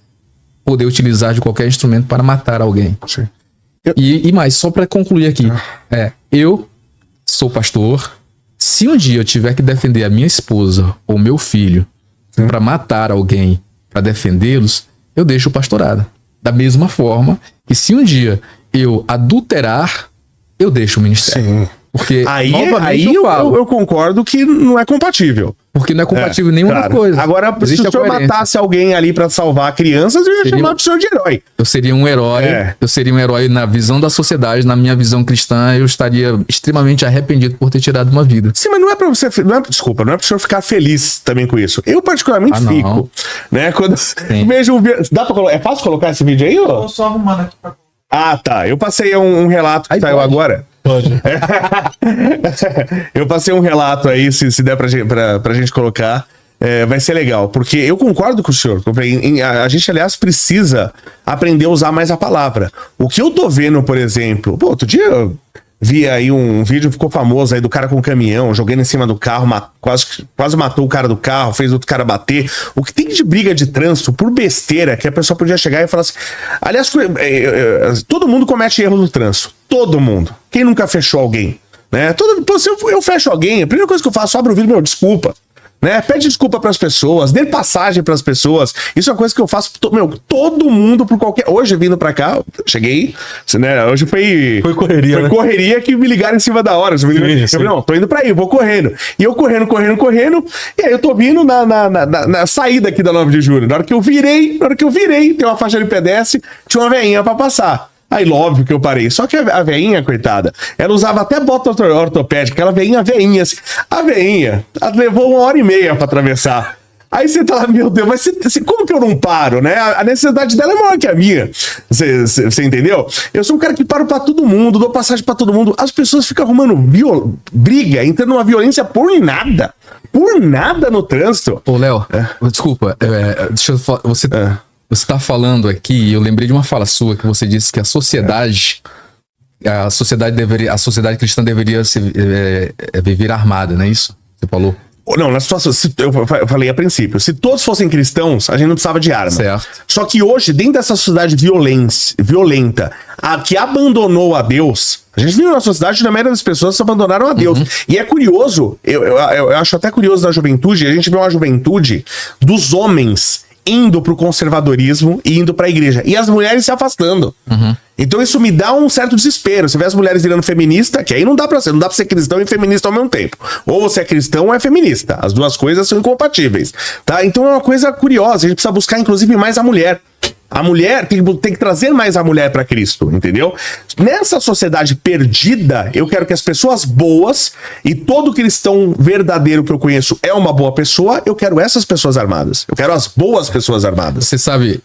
poder utilizar de qualquer instrumento para matar alguém. Sim. E mais, só para concluir aqui, eu sou pastor. Se um dia eu tiver que defender a minha esposa ou meu filho para matar alguém, para defendê-los, eu deixo o pastorado. Da mesma forma que se um dia eu adulterar, eu deixo o ministério. Sim. Porque Aí novamente eu concordo que não é compatível. Porque não é compatível nenhuma claro. coisa. Agora, Existe se o a senhor coerência. matasse alguém ali pra salvar crianças, eu ia chamar o senhor de herói. Eu seria um herói. Eu seria um herói na visão da sociedade, na minha visão cristã, eu estaria extremamente arrependido por ter tirado uma vida. Sim, mas não é pra você. Desculpa, não é pro senhor ficar feliz também com isso. Eu, particularmente, fico. Né? Quando vejo um vídeo. É fácil colocar esse vídeo aí? Tô só arrumando aqui pra... Ah, tá. Eu passei um relato que saiu agora. Pode. Eu passei um relato aí, se der pra gente colocar. Vai ser legal, porque eu concordo com o senhor. A gente, aliás, precisa aprender a usar mais a palavra. O que eu tô vendo, por exemplo, outro dia eu vi aí um vídeo que ficou famoso aí do cara com um caminhão, jogando em cima do carro, quase matou o cara do carro, fez outro cara bater. O que tem de briga de trânsito por besteira, que a pessoa podia chegar e falar assim... Aliás, todo mundo comete erro no trânsito. Todo mundo. Quem nunca fechou alguém? Né? Se eu fecho alguém, a primeira coisa que eu faço, abro o vídeo, desculpa. Né? Pede desculpa pras pessoas, dê passagem pras pessoas. Isso é uma coisa que eu faço, todo mundo por qualquer... Hoje, vindo pra cá, cheguei, né? Hoje foi correria, né? Correria que me ligaram em cima da hora. Eu falei, não, tô indo pra aí, vou correndo. E eu correndo. E aí eu tô vindo na saída aqui da 9 de julho. Na hora que eu virei, tem uma faixa de pedestre, tinha uma veinha pra passar. Aí, óbvio que eu parei. Só que a veinha, coitada, ela usava até bota ortopédica, aquela veinha assim. A veinha levou 1h30 pra atravessar. Aí você tá lá, meu Deus, mas como que eu não paro, né? A necessidade dela é maior que a minha. Você entendeu? Eu sou um cara que paro pra todo mundo, dou passagem pra todo mundo. As pessoas ficam arrumando briga, entrando numa violência por nada. Por nada no trânsito. Ô, Léo, desculpa, deixa eu falar, você tá falando aqui, eu lembrei de uma fala sua que você disse que a sociedade cristã deveria viver armada, não é isso? Você falou? Não, na situação, eu falei a princípio, se todos fossem cristãos, a gente não precisava de arma. Certo. Só que hoje, dentro dessa sociedade violenta, que abandonou a Deus, a gente vive numa sociedade onde a maioria das pessoas abandonaram a Deus. E é curioso, eu acho até curioso na juventude, a gente vê uma juventude dos homens indo pro conservadorismo e indo pra igreja. E as mulheres se afastando. Então isso me dá um certo desespero. Você vê as mulheres virando feminista, que aí não dá pra ser cristão e feminista ao mesmo tempo. Ou você é cristão ou é feminista. As duas coisas são incompatíveis. Tá? Então é uma coisa curiosa. A gente precisa buscar, inclusive, mais a mulher. A mulher tem que trazer mais a mulher para Cristo, entendeu? Nessa sociedade perdida, eu quero que as pessoas boas, e todo cristão verdadeiro que eu conheço é uma boa pessoa, eu quero essas pessoas armadas. Eu quero as boas pessoas armadas. Você sabe,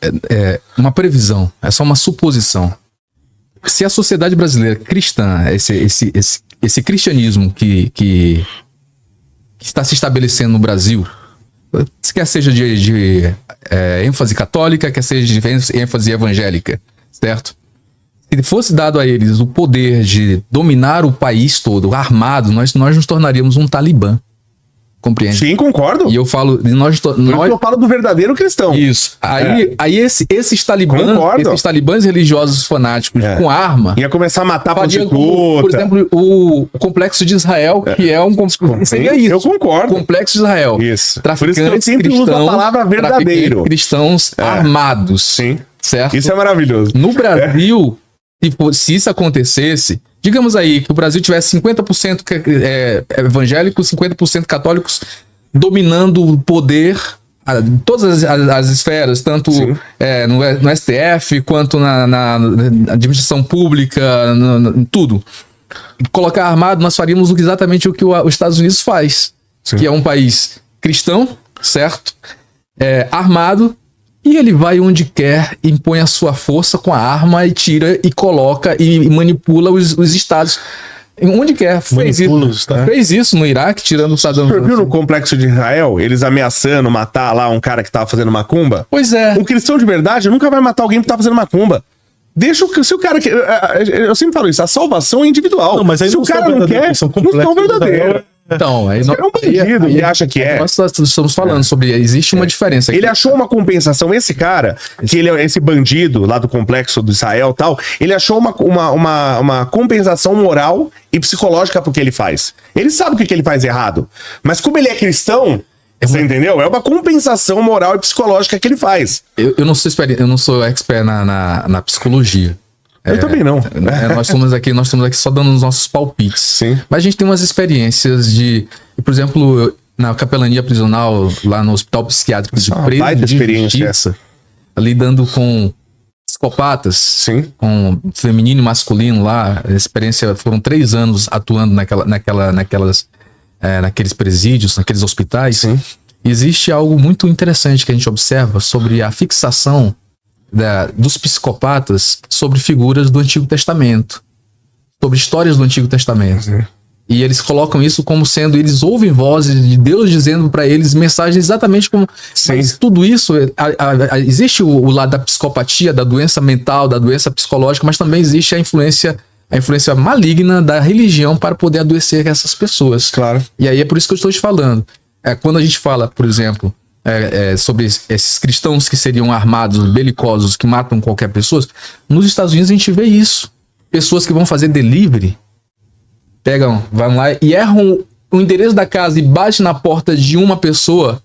uma previsão, é só uma suposição. Se a sociedade brasileira cristã, esse cristianismo que está se estabelecendo no Brasil, quer seja de ênfase católica, quer seja de ênfase evangélica, certo? Se fosse dado a eles o poder de dominar o país todo, armado, nós nos tornaríamos um Talibã. Compreende? Sim, concordo. E eu falo... Eu falo do verdadeiro cristão. Isso. Aí esses talibãs religiosos fanáticos com arma... Ia começar a matar prostituta. Por exemplo, o Complexo de Israel, que é um... Seria isso. Eu concordo. Complexo de Israel. Isso. Traficantes Por isso que eu sempre uso a palavra verdadeiro. Cristãos armados. Sim. Certo? Isso é maravilhoso. No Brasil, se isso acontecesse... Digamos aí que o Brasil tivesse 50% evangélicos, 50% católicos dominando o poder, todas as esferas, tanto no STF quanto na administração pública, tudo. Colocar armado, nós faríamos exatamente o que os Estados Unidos faz, que é um país cristão, certo? Armado, e ele vai onde quer, impõe a sua força com a arma e tira e coloca e manipula os estados. Onde quer. Fez isso no Iraque, tirando o Saddam Você viu no complexo de Israel, eles ameaçando matar lá um cara que tava fazendo macumba? Pois é. Um cristão de verdade nunca vai matar alguém que tá fazendo macumba. Deixa o se o cara... Eu sempre falo isso, a salvação é individual. Não, mas aí se o cara não quer, não são verdadeiros. Então, aí é um bandido, ele acha que é. Nós estamos falando sobre... Existe uma diferença aqui. Ele achou uma compensação. Esse cara, que ele é esse bandido lá do complexo do Israel e tal, ele achou uma compensação moral e psicológica pro que ele faz. Ele sabe o que ele faz errado. Mas como ele é cristão, você entendeu? É uma compensação moral e psicológica que ele faz. Eu não sou expert na psicologia. Eu também não. Nós estamos aqui só dando os nossos palpites. Sim. Mas a gente tem umas experiências por exemplo, na capelania prisional, lá no hospital psiquiátrico de preso de justiça, lidando com psicopatas, Sim. com feminino e masculino lá. A experiência, foram 3 anos atuando naqueles presídios, naqueles hospitais. Sim. Existe algo muito interessante que a gente observa sobre a fixação dos psicopatas sobre figuras do Antigo Testamento, sobre histórias do Antigo Testamento. Uhum. E eles colocam isso como sendo, eles ouvem vozes de Deus dizendo para eles mensagens exatamente como... Sim. Mas tudo isso, existe o lado da psicopatia, da doença mental, da doença psicológica, mas também existe a influência maligna da religião para poder adoecer essas pessoas. Claro. E aí é por isso que eu estou te falando. Quando a gente fala, por exemplo... sobre esses cristãos que seriam armados, belicosos, que matam qualquer pessoa, nos Estados Unidos a gente vê isso. Pessoas que vão fazer delivery, vão lá e erram o endereço da casa e batem na porta de uma pessoa.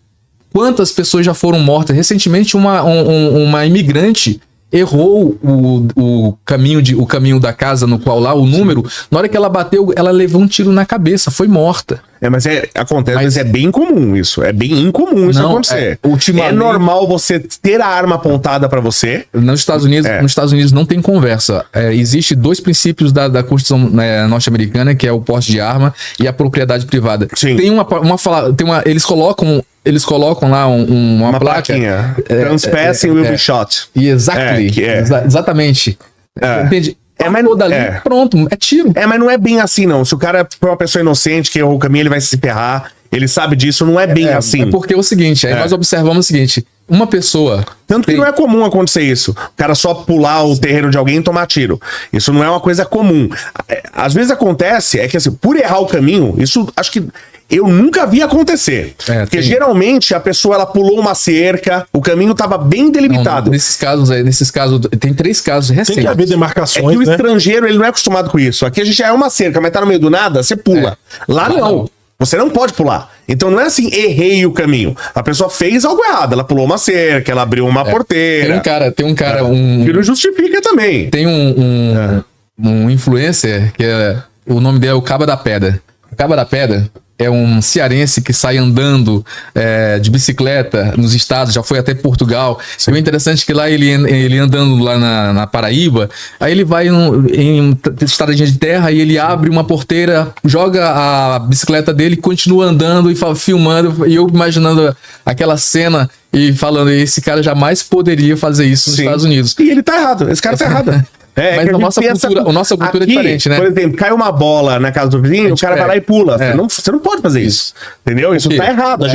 Quantas pessoas já foram mortas? Recentemente uma imigrante errou o caminho da casa no qual lá, o número, na hora que ela bateu, ela levou um tiro na cabeça, foi morta. Mas acontece, mas é bem comum isso. É bem incomum isso acontecer. É normal você ter a arma apontada pra você. Nos Estados Unidos não tem conversa. Existe 2 princípios da Constituição norte-americana, que é o porte de arma e a propriedade privada. Sim. Tem eles colocam lá uma plaquinha. Transpassing will be shot. Exactly. Exatamente. Entende? Mas dali, pronto, é tiro. Mas não é bem assim, não. Se o cara é uma pessoa inocente que errou o caminho, ele vai se ferrar. Ele sabe disso, não é bem assim. É porque é o seguinte, nós observamos o seguinte, uma pessoa... Tanto que não é comum acontecer isso. O cara só pular o terreno de alguém e tomar tiro. Isso não é uma coisa comum. Às vezes acontece, que assim, por errar o caminho, isso acho que... Eu nunca vi acontecer. Porque geralmente a pessoa ela pulou uma cerca, o caminho estava bem delimitado. Nesses casos, tem 3 casos recentes. Tem que haver demarcações. Que o estrangeiro ele não é acostumado com isso. Aqui a gente é uma cerca, mas tá no meio do nada, você pula. Lá não. Você não pode pular. Então não é assim, errei o caminho. A pessoa fez algo errado. Ela pulou uma cerca, ela abriu uma porteira. Tem um cara. Que não justifica também. Tem um influencer que o nome dele é o Caba da Pedra. O Caba da Pedra é um cearense que sai andando de bicicleta nos estados, já foi até Portugal. E o interessante é que lá ele andando lá na Paraíba, aí ele vai em estradinha de terra e ele abre uma porteira, joga a bicicleta dele, continua andando e filmando, e eu imaginando aquela cena e falando, esse cara jamais poderia fazer isso nos Estados Unidos. E ele tá errado, esse cara tá errado. Mas a nossa cultura é diferente, né? Por exemplo, cai uma bola na casa do vizinho, o cara vai lá e pula. Você não pode fazer isso. Entendeu? Isso tá errado. A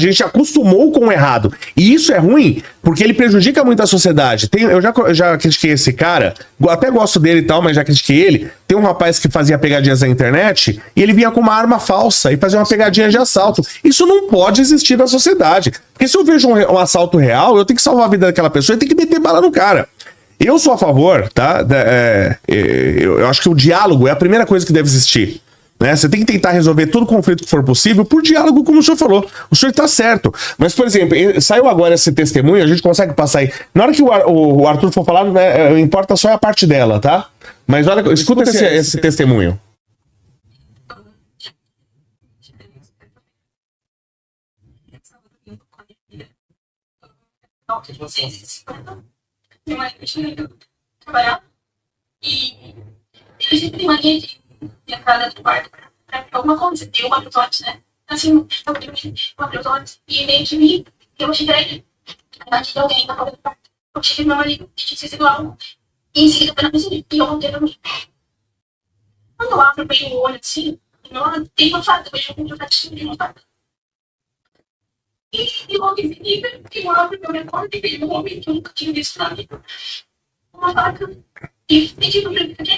gente acostumou com o errado. E isso é ruim porque ele prejudica muito a sociedade. Eu já critiquei esse cara, até gosto dele e tal, mas já critiquei ele. Tem um rapaz que fazia pegadinhas na internet e ele vinha com uma arma falsa e fazia uma pegadinha de assalto. Isso não pode existir na sociedade. Porque se eu vejo um assalto real, eu tenho que salvar a vida daquela pessoa e tenho que meter bala no cara. Eu sou a favor, tá? Eu acho que o diálogo é a primeira coisa que deve existir. Né? Você tem que tentar resolver todo conflito que for possível por diálogo, como o senhor falou. O senhor está certo. Mas, por exemplo, saiu agora esse testemunho, a gente consegue passar aí. Na hora que o Arthur for falar, importa só a parte dela, tá? Mas escuta esse testemunho. Minha mãe tinha ido trabalhar e a gente tem mania de entrar do quarto pra alguma coisa. Eu abro os olhos, né? Assim, eu abro os olhos e meio que vi que eu achei que era ele. Antes de alguém na porta do quarto. Eu achei que meu marido tinha sido algo. E em seguida foi na cozinha e eu voltei pra mim. Quando eu abro bem o olho assim, tem uma faca, eu vejo um jogadinho de uma faca. E logo em seguida, eu abro meu recorte e vejo um homem que eu nunca tinha visto na vida. Uma faca. E pedi pra ele, porque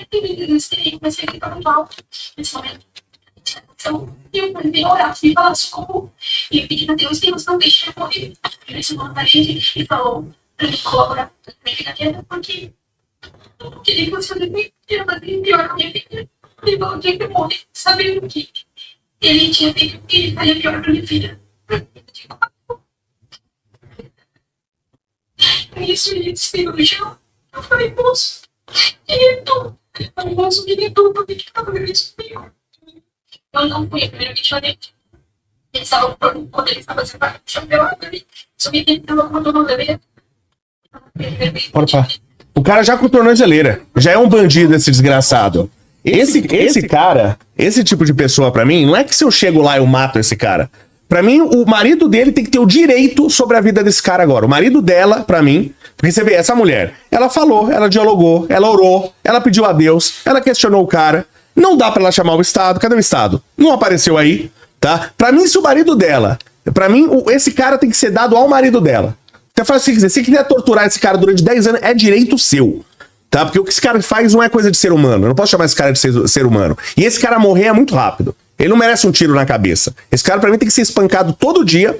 eu comecei a gritar muito alto nesse momento. Então, eu comecei a orar e falar socorro. E pedi a Deus que Deus não deixe eu morrer. Ele chegou na parede e falou pra mim colaborar, pra mim ficar quieta, porque eu não queria que você fazer pior com a minha filha. Ele falou que eu morrer, sabendo que ele tinha feito e ele faria pior pra minha filha. Isso, ele desceu no chão. Eu falei, moço, querido, moço, querido, por que tá fazendo isso comigo? Eu não fui a primeira vítima dele. Ele estava, quando ele estava sentado no chão pelado ali, subi dele, estava com a tornozeleira. O cara já com tornozeleira. Já é um bandido esse desgraçado. Esse cara, esse tipo de pessoa pra mim, não é que se eu chego lá eu mato esse cara. Pra mim, o marido dele tem que ter o direito sobre a vida desse cara agora. O marido dela, pra mim, porque você vê, essa mulher, ela falou, ela dialogou, ela orou, ela pediu a Deus, ela questionou o cara. Não dá pra ela chamar o Estado. Cadê o Estado? Não apareceu aí, tá? Pra mim, se o marido dela... Pra mim, esse cara tem que ser dado ao marido dela. Você faz o que quiser. Se quiser torturar esse cara durante 10 anos, é direito seu. Tá? Porque o que esse cara faz não é coisa de ser humano. Eu não posso chamar esse cara de ser humano. E esse cara morrer é muito rápido. Ele não merece um tiro na cabeça. Esse cara, pra mim, tem que ser espancado todo dia,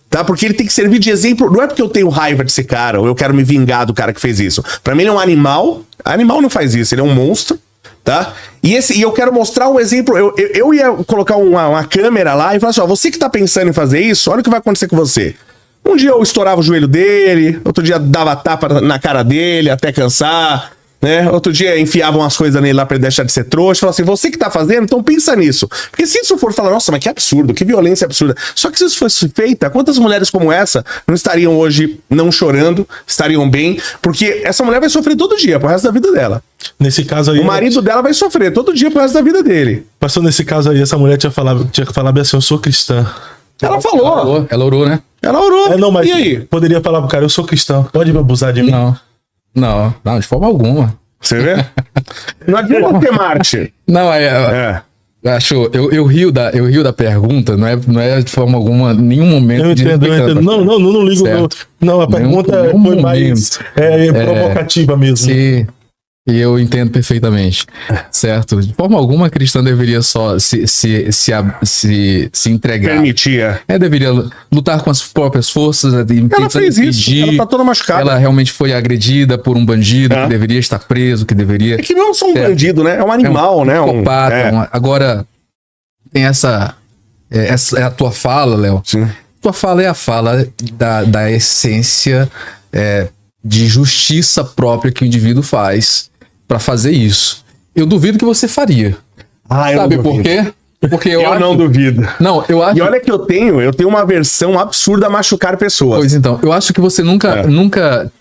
tá? Porque ele tem que servir de exemplo. Não é porque eu tenho raiva desse cara ou eu quero me vingar do cara que fez isso. Pra mim, ele é um animal. Animal não faz isso. Ele é um monstro, tá? E eu quero mostrar um exemplo. Eu ia colocar uma câmera lá e falar assim, ó, você que tá pensando em fazer isso, olha o que vai acontecer com você. Um dia eu estourava o joelho dele, outro dia dava tapa na cara dele até cansar, né? Outro dia enfiavam umas coisas nele lá pra ele deixar de ser trouxa. Falava assim, você que tá fazendo, então pensa nisso. Porque se isso for falar, nossa, mas que absurdo, que violência absurda. Só que se isso fosse feita, quantas mulheres como essa não estariam hoje não chorando, estariam bem? Porque essa mulher vai sofrer todo dia, pro resto da vida dela. Nesse caso aí... O marido dela vai sofrer todo dia pro resto da vida dele. Pastor, nesse caso aí, essa mulher tinha que falar bem assim, eu sou cristã. Ela falou. Ela orou, né? Ela orou. Não, mas e aí? Poderia falar pro cara, eu sou cristão, pode me abusar de mim? Não, de forma alguma. Você vê? Não adianta ter Marte. Não, eu rio da pergunta, não é de forma alguma, nenhum momento. Eu entendo. Não ligo. Não, a pergunta foi mais provocativa mesmo. Sim. E eu entendo perfeitamente, certo? De forma alguma, a cristã deveria só se entregar. Permitia. Deveria lutar com as próprias forças. Ela fez isso, ela tá toda machucada. Ela realmente foi agredida por um bandido que deveria estar preso, que deveria... É que não é só um bandido, né? É um animal, né? Psicopata. Agora, tem essa é a tua fala, Léo. Sim. Tua fala é a fala da essência de justiça própria que o indivíduo faz para fazer isso. Eu duvido que você faria. Sabe por quê? Porque eu não duvido. Não, eu acho. E olha que eu tenho uma aversão absurda a machucar pessoas. Pois então, eu acho que você nunca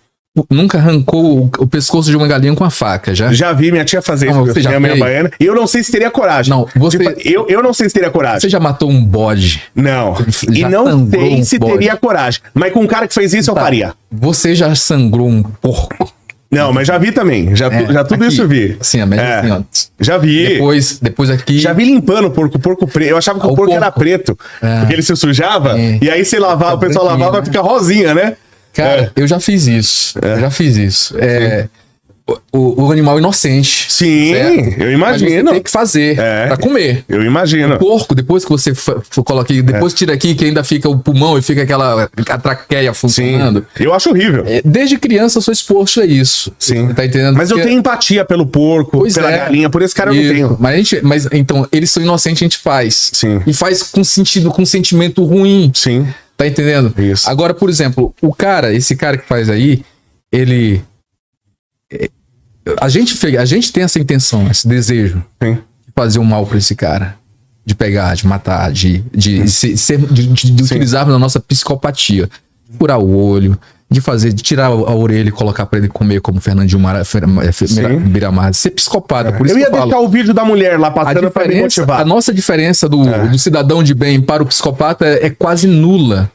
arrancou o pescoço de uma galinha com a faca, já? Já vi minha tia fazer isso. Você já fez? Baiana, e eu não sei se teria coragem. Não, você... eu não sei se teria coragem. Você já matou um bode? Não. E não sei se teria coragem. Mas com um cara que fez isso, eu faria. Você já sangrou um porco? Não, mas já vi também. Já tudo aqui, isso eu vi. Sim, assim, ó. Já vi. Depois aqui... Já vi limpando o porco preto. Eu achava que o porco era preto. Porque ele se sujava. E aí você lavava, o pessoal lavava, vai ficar rosinha, né? Cara, eu já fiz isso. O animal inocente. Sim, certo? Eu imagino. Mas você tem que fazer pra comer. Eu imagino. O porco, depois que você coloca aqui, depois tira aqui, que ainda fica o pulmão e fica a traqueia funcionando. Sim. Eu acho horrível. Desde criança eu sou exposto a isso. Sim. Tá entendendo? Mas eu tenho empatia pelo porco, pela galinha, por esse cara eu não tenho. Mas então, eles são inocentes, a gente faz. Sim. E faz com sentimento ruim. Sim. Tá entendendo? Isso. Agora, por exemplo, esse cara que faz aí, a gente tem essa intenção, esse desejo de fazer um mal pra esse cara. De pegar, de matar, de utilizar na nossa psicopatia. De furar o olho, de tirar a orelha e colocar pra ele comer como Fernandinho Beiramar. Ser psicopata, por isso eu que ia deixar o vídeo da mulher lá passando pra me motivar. A nossa diferença do cidadão de bem para o psicopata é quase nula.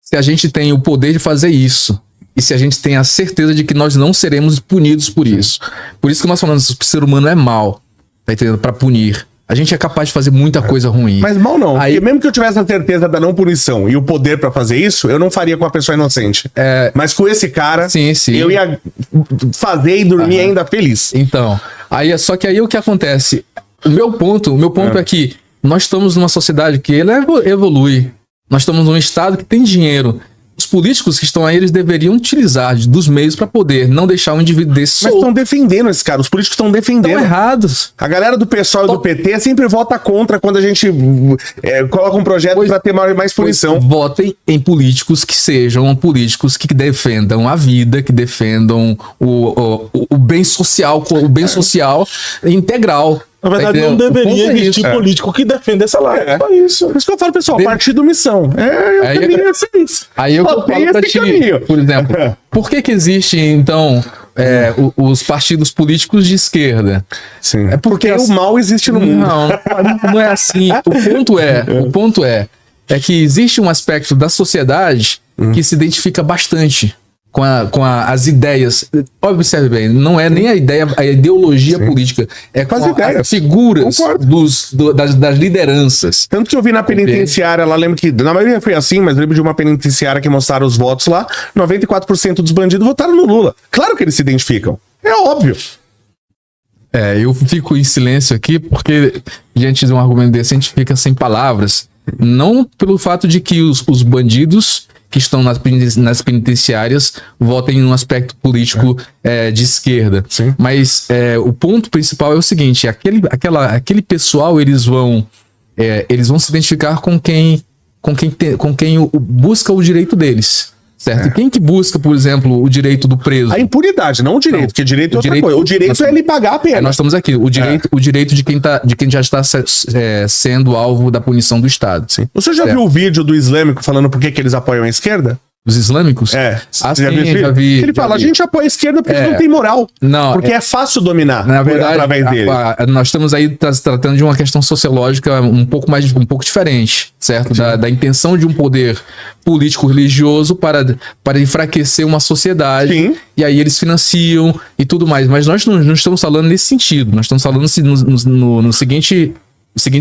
Se a gente tem o poder de fazer isso. E se a gente tem a certeza de que nós não seremos punidos por isso. Por isso que nós falamos que o ser humano é mau. tá entendendo? Pra punir. A gente é capaz de fazer muita coisa ruim. Mas mal não. Aí- Porque mesmo que eu tivesse a certeza da não punição e o poder pra fazer isso, eu não faria com a pessoa inocente. Mas com esse cara, Sim, sim. eu ia fazer e dormir ainda feliz. Então, só que aí o que acontece? O meu ponto é que nós estamos numa sociedade que ele evolui. Nós estamos num estado que tem dinheiro. Os políticos que estão aí, eles deveriam utilizar dos meios para poder não deixar um indivíduo desse Mas solto. estão defendendo esse cara. Os políticos estão defendendo. Estão errados. A galera do PSOL e do PT sempre vota contra quando a gente coloca um projeto pra ter mais punição. Votem em políticos que sejam políticos que defendam a vida, que defendam o bem social, integral. Na verdade, Tá não entendendo? O deveria ponto é existir isso. político que defenda essa live. Só isso. Por isso que eu falo, pessoal, partido missão. Eu Aí queria ser isso. Aí eu Só tem falo pra esse ti, caminho. por exemplo, por que existem, então, os partidos políticos de esquerda? Sim. É porque o mal existe no mundo. Não é assim. O ponto é que existe um aspecto da sociedade que se identifica bastante com as ideias. Observe bem, não é nem a ideologia política, é com as ideias. as figuras Concordo. das lideranças. Tanto que eu vi na penitenciária lá, lembro que, na maioria foi assim, mas lembro de uma penitenciária que mostraram os votos lá, 94% dos bandidos votaram no Lula. Claro que eles se identificam. É óbvio. Eu fico em silêncio aqui porque, diante de um argumento desse, a gente fica sem palavras. Não pelo fato de que os bandidos que estão nas penitenciárias votem num aspecto político de esquerda. Sim. Mas o ponto principal é o seguinte: aquele pessoal, eles vão se identificar com quem busca o direito deles. Certo? E quem que busca, por exemplo, o direito do preso? A impunidade, não o direito, porque direito é outra coisa. O direito é ele pagar a pena. Nós estamos aqui. O direito de quem já está sendo alvo da punição do Estado. Sim. O senhor já viu o vídeo do islâmico falando por que eles apoiam a esquerda? Os islâmicos? Você sim, viu esse vídeo? já vi. Ele fala, a gente apoia a esquerda porque eles não tem moral. Não, porque é fácil dominar na verdade, através dele. Nós estamos aí tratando de uma questão sociológica um pouco diferente, certo? Da intenção de um poder político-religioso para enfraquecer uma sociedade. Sim. E aí eles financiam e tudo mais. Mas nós não estamos falando nesse sentido. Nós estamos falando no seguinte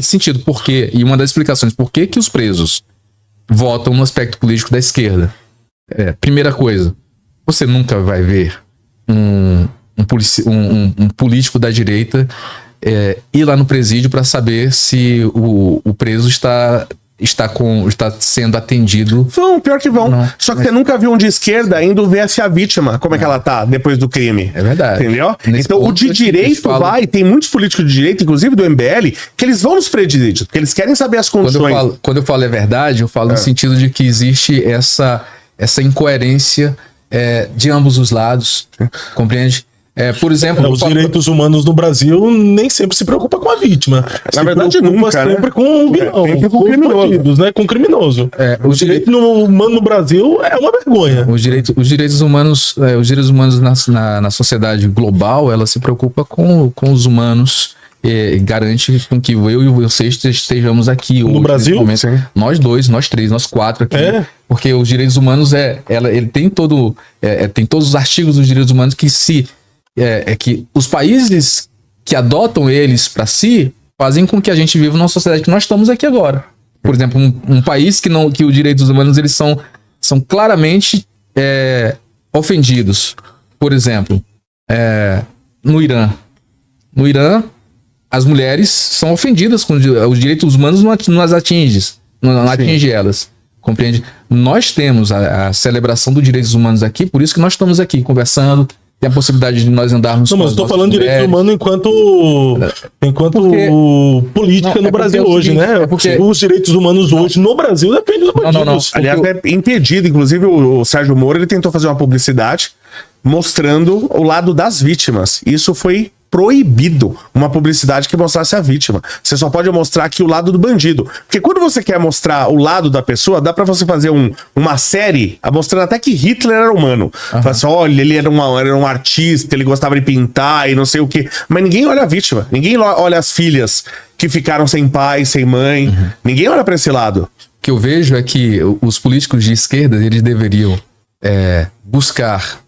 sentido. Por quê? E uma das explicações. Por que os presos votam no aspecto político da esquerda? Primeira coisa, você nunca vai ver um político da direita ir lá no presídio para saber se o preso está sendo atendido. Pior que vão. Não. Só que você nunca viu um de esquerda indo ver se a vítima, como é que ela tá depois do crime. É verdade. Entendeu? Nesse Então o ponto, de a gente direito fala- vai, tem muitos políticos de direita, inclusive do MBL, que eles vão nos presídios, porque eles querem saber as condições. Quando eu falo é verdade, eu falo no sentido de que existe essa incoerência de ambos os lados, compreende? Por exemplo, eu Os falo- direitos humanos no Brasil nem sempre se preocupa com a vítima. Na verdade, nunca, né? sempre com o vilão, sempre com o os criminoso. bandidos, né? Com o criminoso. o O direito humano no Brasil é uma vergonha. Os direitos humanos na sociedade global, ela se preocupa com os humanos e garante com que eu e você estejamos aqui hoje, Brasil? nesse momento. Sim. Nós dois, nós três, nós quatro aqui. Porque os direitos humanos ele tem tem todos os artigos dos direitos humanos que que os países que adotam eles para si fazem com que a gente viva numa sociedade que nós estamos aqui agora. Por exemplo, um país que os direitos humanos eles são claramente ofendidos. Por exemplo, no Irã. No Irã, as mulheres são ofendidas com os direitos humanos, não as atinge elas. Compreende? Nós temos a celebração dos direitos humanos aqui, por isso que nós estamos aqui conversando. Tem a possibilidade de nós andarmos. Não, mas eu tô falando de direitos humanos enquanto política no Brasil é o hoje, seguinte, né? Os direitos humanos hoje no Brasil dependem dos bandidos. Não. Aliás, é impedido. Inclusive, o Sérgio Moro ele tentou fazer uma publicidade mostrando o lado das vítimas. Isso foi proibido, uma publicidade que mostrasse a vítima. Você só pode mostrar aqui o lado do bandido. Porque quando você quer mostrar o lado da pessoa, dá pra você fazer uma série mostrando até que Hitler era humano. Fala assim, olha, ele era um artista, ele gostava de pintar e não sei o quê. Mas ninguém olha a vítima. Ninguém olha as filhas que ficaram sem pai, sem mãe. Ninguém olha pra esse lado. O que eu vejo é que os políticos de esquerda, eles deveriam buscar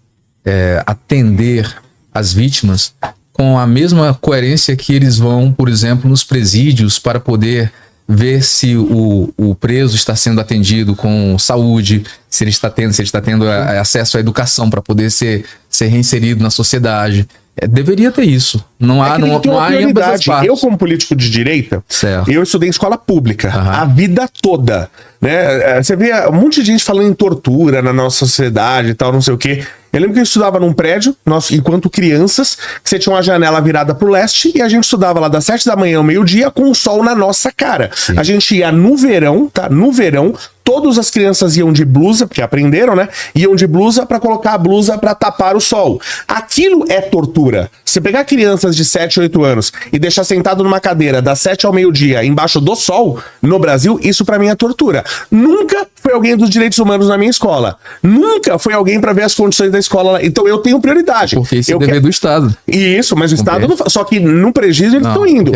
atender as vítimas com a mesma coerência que eles vão, por exemplo, nos presídios para poder ver se o preso está sendo atendido com saúde, se ele está tendo acesso à educação para poder ser reinserido na sociedade. Deveria ter isso. Não há, não há em ambas as partes. Eu, como político de direita, certo, eu estudei em escola pública a vida toda. Né? Você vê um monte de gente falando em tortura na nossa sociedade e tal, não sei o quê. Eu lembro que eu estudava num prédio, nós, enquanto crianças, que você tinha uma janela virada pro leste e a gente estudava lá das 7 da manhã ao meio-dia com o sol na nossa cara. Sim. A gente ia no verão, tá? No verão, todas as crianças iam de blusa, porque aprenderam, né? Iam de blusa para colocar a blusa para tapar o sol. Aquilo é tortura. Você pegar crianças de 7, 8 anos e deixar sentado numa cadeira das 7 ao meio-dia embaixo do sol, no Brasil, isso para mim é tortura. Nunca foi alguém dos direitos humanos na minha escola. Nunca foi alguém para ver as condições da escola. Então eu tenho prioridade. Porque isso é dever do Estado. Isso, mas o Estado não faz. Só que no presídio eles estão indo.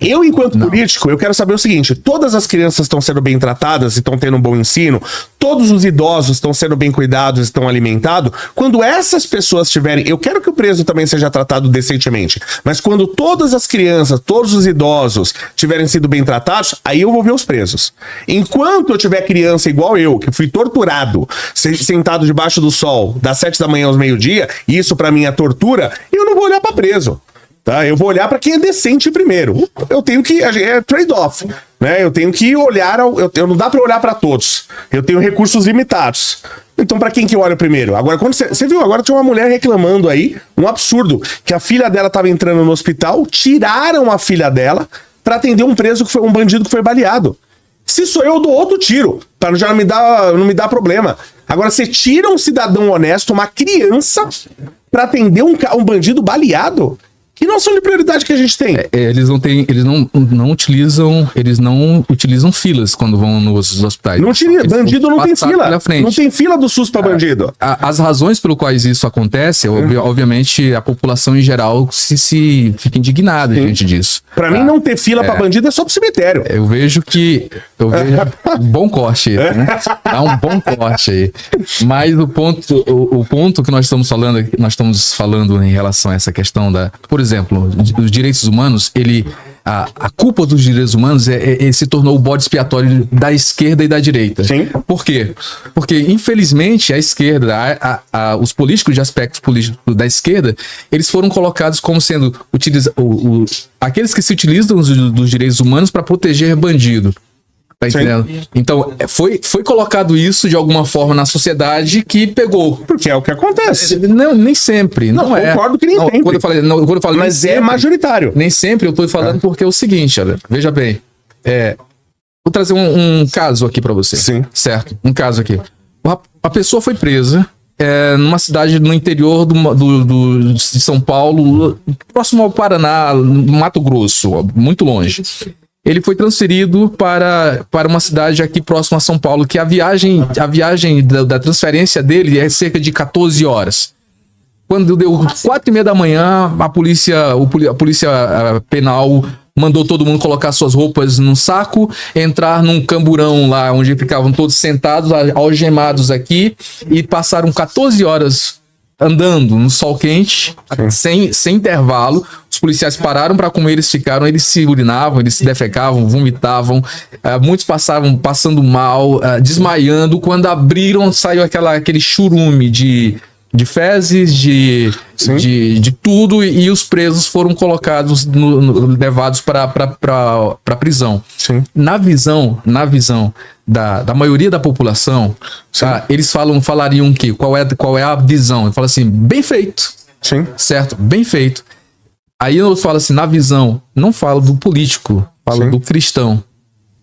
Eu, enquanto político, eu quero saber o seguinte: todas as crianças estão sendo bem tratadas e estão tendo um bom ensino, todos os idosos estão sendo bem cuidados, estão alimentados. Quando essas pessoas tiverem... Eu quero que o preso também seja tratado decentemente, mas quando todas as crianças, todos os idosos tiverem sido bem tratados, aí eu vou ver os presos. Enquanto eu tiver criança igual eu, que fui torturado, sentado debaixo do sol, das 7 da manhã aos meio-dia, e isso pra mim é tortura, eu não vou olhar pra preso. Tá? Eu vou olhar para quem é decente primeiro. Eu tenho que... É trade-off. Né? Eu tenho que olhar... não dá para olhar para todos. Eu tenho recursos limitados. Então, para quem que eu olho primeiro? Agora, quando você viu, agora tinha uma mulher reclamando aí, um absurdo, que a filha dela estava entrando no hospital, tiraram a filha dela para atender um preso, que foi um bandido que foi baleado. Se sou eu dou outro tiro, para já não me dar problema. Agora, você tira um cidadão honesto, uma criança, para atender um bandido baleado... Que noção de prioridade que a gente tem? Eles não utilizam filas quando vão nos hospitais. Bandido não tem fila. Não tem fila do SUS para bandido. As razões pelo quais isso acontece, obviamente, a população em geral se fica indignada diante disso. Para mim, não ter fila para bandido é só pro cemitério. Eu vejo um bom corte aí, né? Dá um bom corte aí. Mas o ponto que nós estamos falando em relação a essa questão por exemplo, os direitos humanos, a culpa dos direitos humanos se tornou o bode expiatório da esquerda e da direita. Sim. Por quê? Porque, infelizmente, a esquerda, os políticos de aspectos políticos da esquerda, eles foram colocados como sendo aqueles que se utilizam dos direitos humanos para proteger bandido. Tá entendendo? Sim. Então, foi colocado isso de alguma forma na sociedade que pegou. Porque é o que acontece. Não, nem sempre. Não é. Concordo que nem sempre. Quando eu falo mas é majoritário. Nem sempre eu tô falando porque é o seguinte, olha, veja bem. Vou trazer um caso aqui pra você. Sim. Certo? Um caso aqui. A pessoa foi presa numa cidade no interior de São Paulo, próximo ao Paraná, Mato Grosso, muito longe. Ele foi transferido para uma cidade aqui próxima a São Paulo, que a viagem da transferência dele é cerca de 14 horas. Quando deu 4h30 da manhã, a polícia penal mandou todo mundo colocar suas roupas num saco, entrar num camburão lá onde ficavam todos sentados, algemados aqui, e passaram 14 horas andando no sol quente, sem intervalo. Os policiais pararam para comer, eles se urinavam, eles se defecavam, vomitavam, muitos passando mal, desmaiando. Quando abriram, saiu aquele churume de fezes, de tudo, e os presos foram colocados, levados para prisão. Sim. Na visão da maioria da população, eles falariam o quê? Qual é a visão? Ele fala assim, bem feito. Sim. Certo? Bem feito. Aí eu falo assim, na visão, não falo do político, falo do cristão,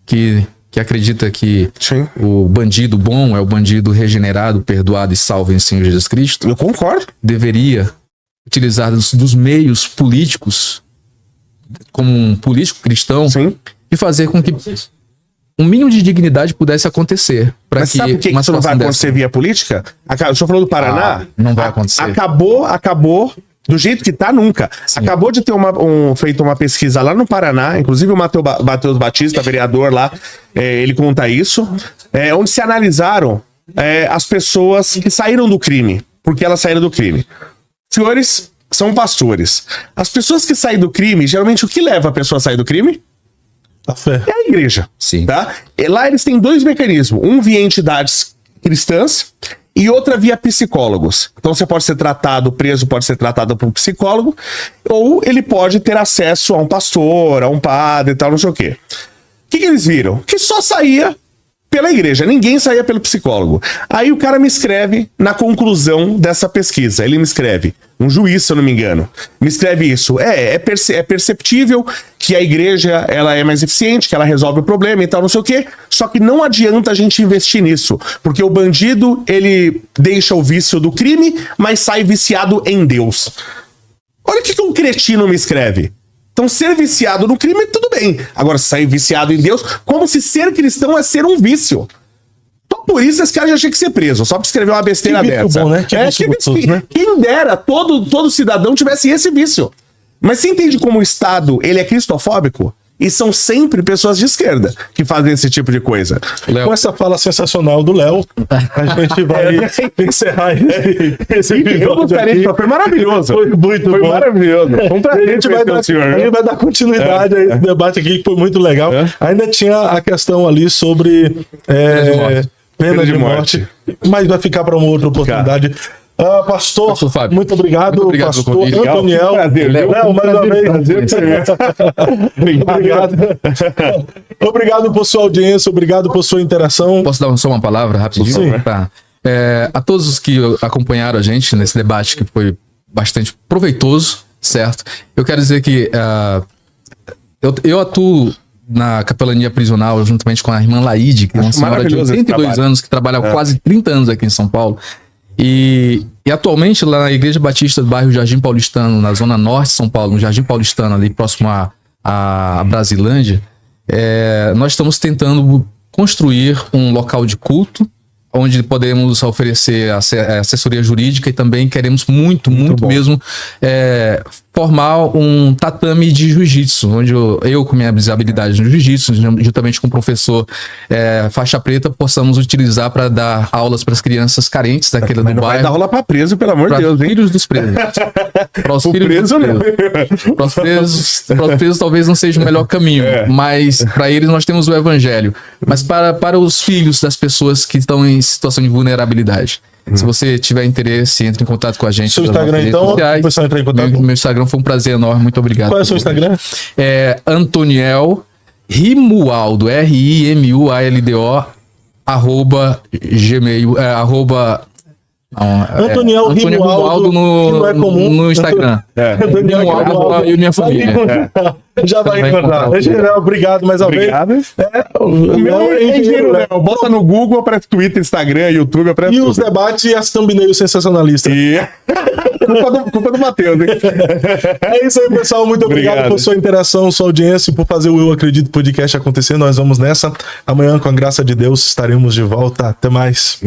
que acredita que o bandido bom é o bandido regenerado, perdoado e salvo em Senhor Jesus Cristo. Eu concordo. Deveria utilizar dos meios políticos, como um político cristão, e fazer com que um mínimo de dignidade pudesse acontecer. Mas sabe por que isso não vai acontecer via política? O senhor falou do Paraná? Não vai acontecer. Acabou. Do jeito que tá, nunca. Sim. Acabou de ter feito uma pesquisa lá no Paraná, inclusive o Matheus Batista, vereador lá, ele conta isso, onde se analisaram as pessoas que saíram do crime. Porque elas saíram do crime. Senhores, são pastores. As pessoas que saem do crime, geralmente o que leva a pessoa a sair do crime? A fé. É a igreja. Sim. Tá? E lá eles têm dois mecanismos. Um via entidades cristãs e outra via psicólogos. Então você pode ser tratado, preso pode ser tratado por um psicólogo, ou ele pode ter acesso a um pastor, a um padre e tal, não sei o quê. O que eles viram? Que só saía pela igreja, ninguém saía pelo psicólogo. Aí o cara me escreve na conclusão dessa pesquisa. Ele me escreve, um juiz, se eu não me engano, me escreve isso. É perceptível que a igreja ela é mais eficiente, que ela resolve o problema e tal, não sei o quê. Só que não adianta a gente investir nisso, porque o bandido, ele deixa o vício do crime, mas sai viciado em Deus. Olha o que um cretino me escreve. Então, ser viciado no crime, tudo bem. Agora, sair viciado em Deus, como se ser cristão é ser um vício. Então, por isso, esse cara já tinha que ser preso, só pra escrever uma besteira dessa. Bom, né? Quem dera todo cidadão tivesse esse vício. Mas você entende como o Estado, ele é cristofóbico? E são sempre pessoas de esquerda que fazem esse tipo de coisa. Com essa fala sensacional do Léo, a gente vai encerrar esse vídeo. Eu gostaria de falar, foi maravilhoso. Foi muito bom. Maravilhoso. Foi um prazer. A gente vai dar continuidade a esse debate aqui, que foi muito legal. Ainda tinha a questão ali sobre pena de morte, mas vai ficar para uma outra oportunidade. Pastor Fábio, muito obrigado pastor Antoniel. Léo, mais uma vez. Obrigado. Obrigado por sua audiência, obrigado por sua interação. Posso dar só uma palavra rapidinho? Sim. Tá. A todos os que acompanharam a gente nesse debate, que foi bastante proveitoso, certo? Eu quero dizer que eu atuo na capelania prisional juntamente com a irmã Laide, que é uma senhora de 82 anos, que trabalha há quase 30 anos aqui em São Paulo. E atualmente lá na Igreja Batista do bairro Jardim Paulistano, na zona norte de São Paulo, no Jardim Paulistano, ali próximo a Brasilândia, nós estamos tentando construir um local de culto, onde podemos oferecer assessoria jurídica e também queremos muito mesmo formar um tatame de jiu-jitsu, onde eu com minhas habilidades no jiu-jitsu, juntamente com o professor faixa preta, possamos utilizar para dar aulas para as crianças carentes daquele do bairro. Vai dar aula para preso, pelo amor de Deus, hein? Filhos dos presos. Para os filhos dos presos. Para os presos talvez não seja o melhor caminho, mas para eles nós temos o evangelho. Mas para os filhos das pessoas que estão em situação de vulnerabilidade. Se você tiver interesse, entre em contato com a gente. Seu Instagram, então, você entrar em contato? Meu Instagram foi um prazer enorme, muito obrigado. Qual é o seu Instagram? Antoniel Rimualdo, RIMUALDO, @gmail, Antoniel Rimualdo no, é comum. no Instagram. Rimualdo e minha família. Já vai encontrar. Obrigado mais uma vez. O meu é engenheiro, né? Bota no Google, aparece Twitter, Instagram, YouTube, aparece tudo. Os debates e as thumbnails sensacionalistas. Culpa do Matheus, hein? É isso aí, pessoal. Muito obrigado por sua interação, sua audiência e por fazer o Eu Acredito podcast acontecer. Nós vamos nessa. Amanhã, com a graça de Deus, estaremos de volta. Até mais.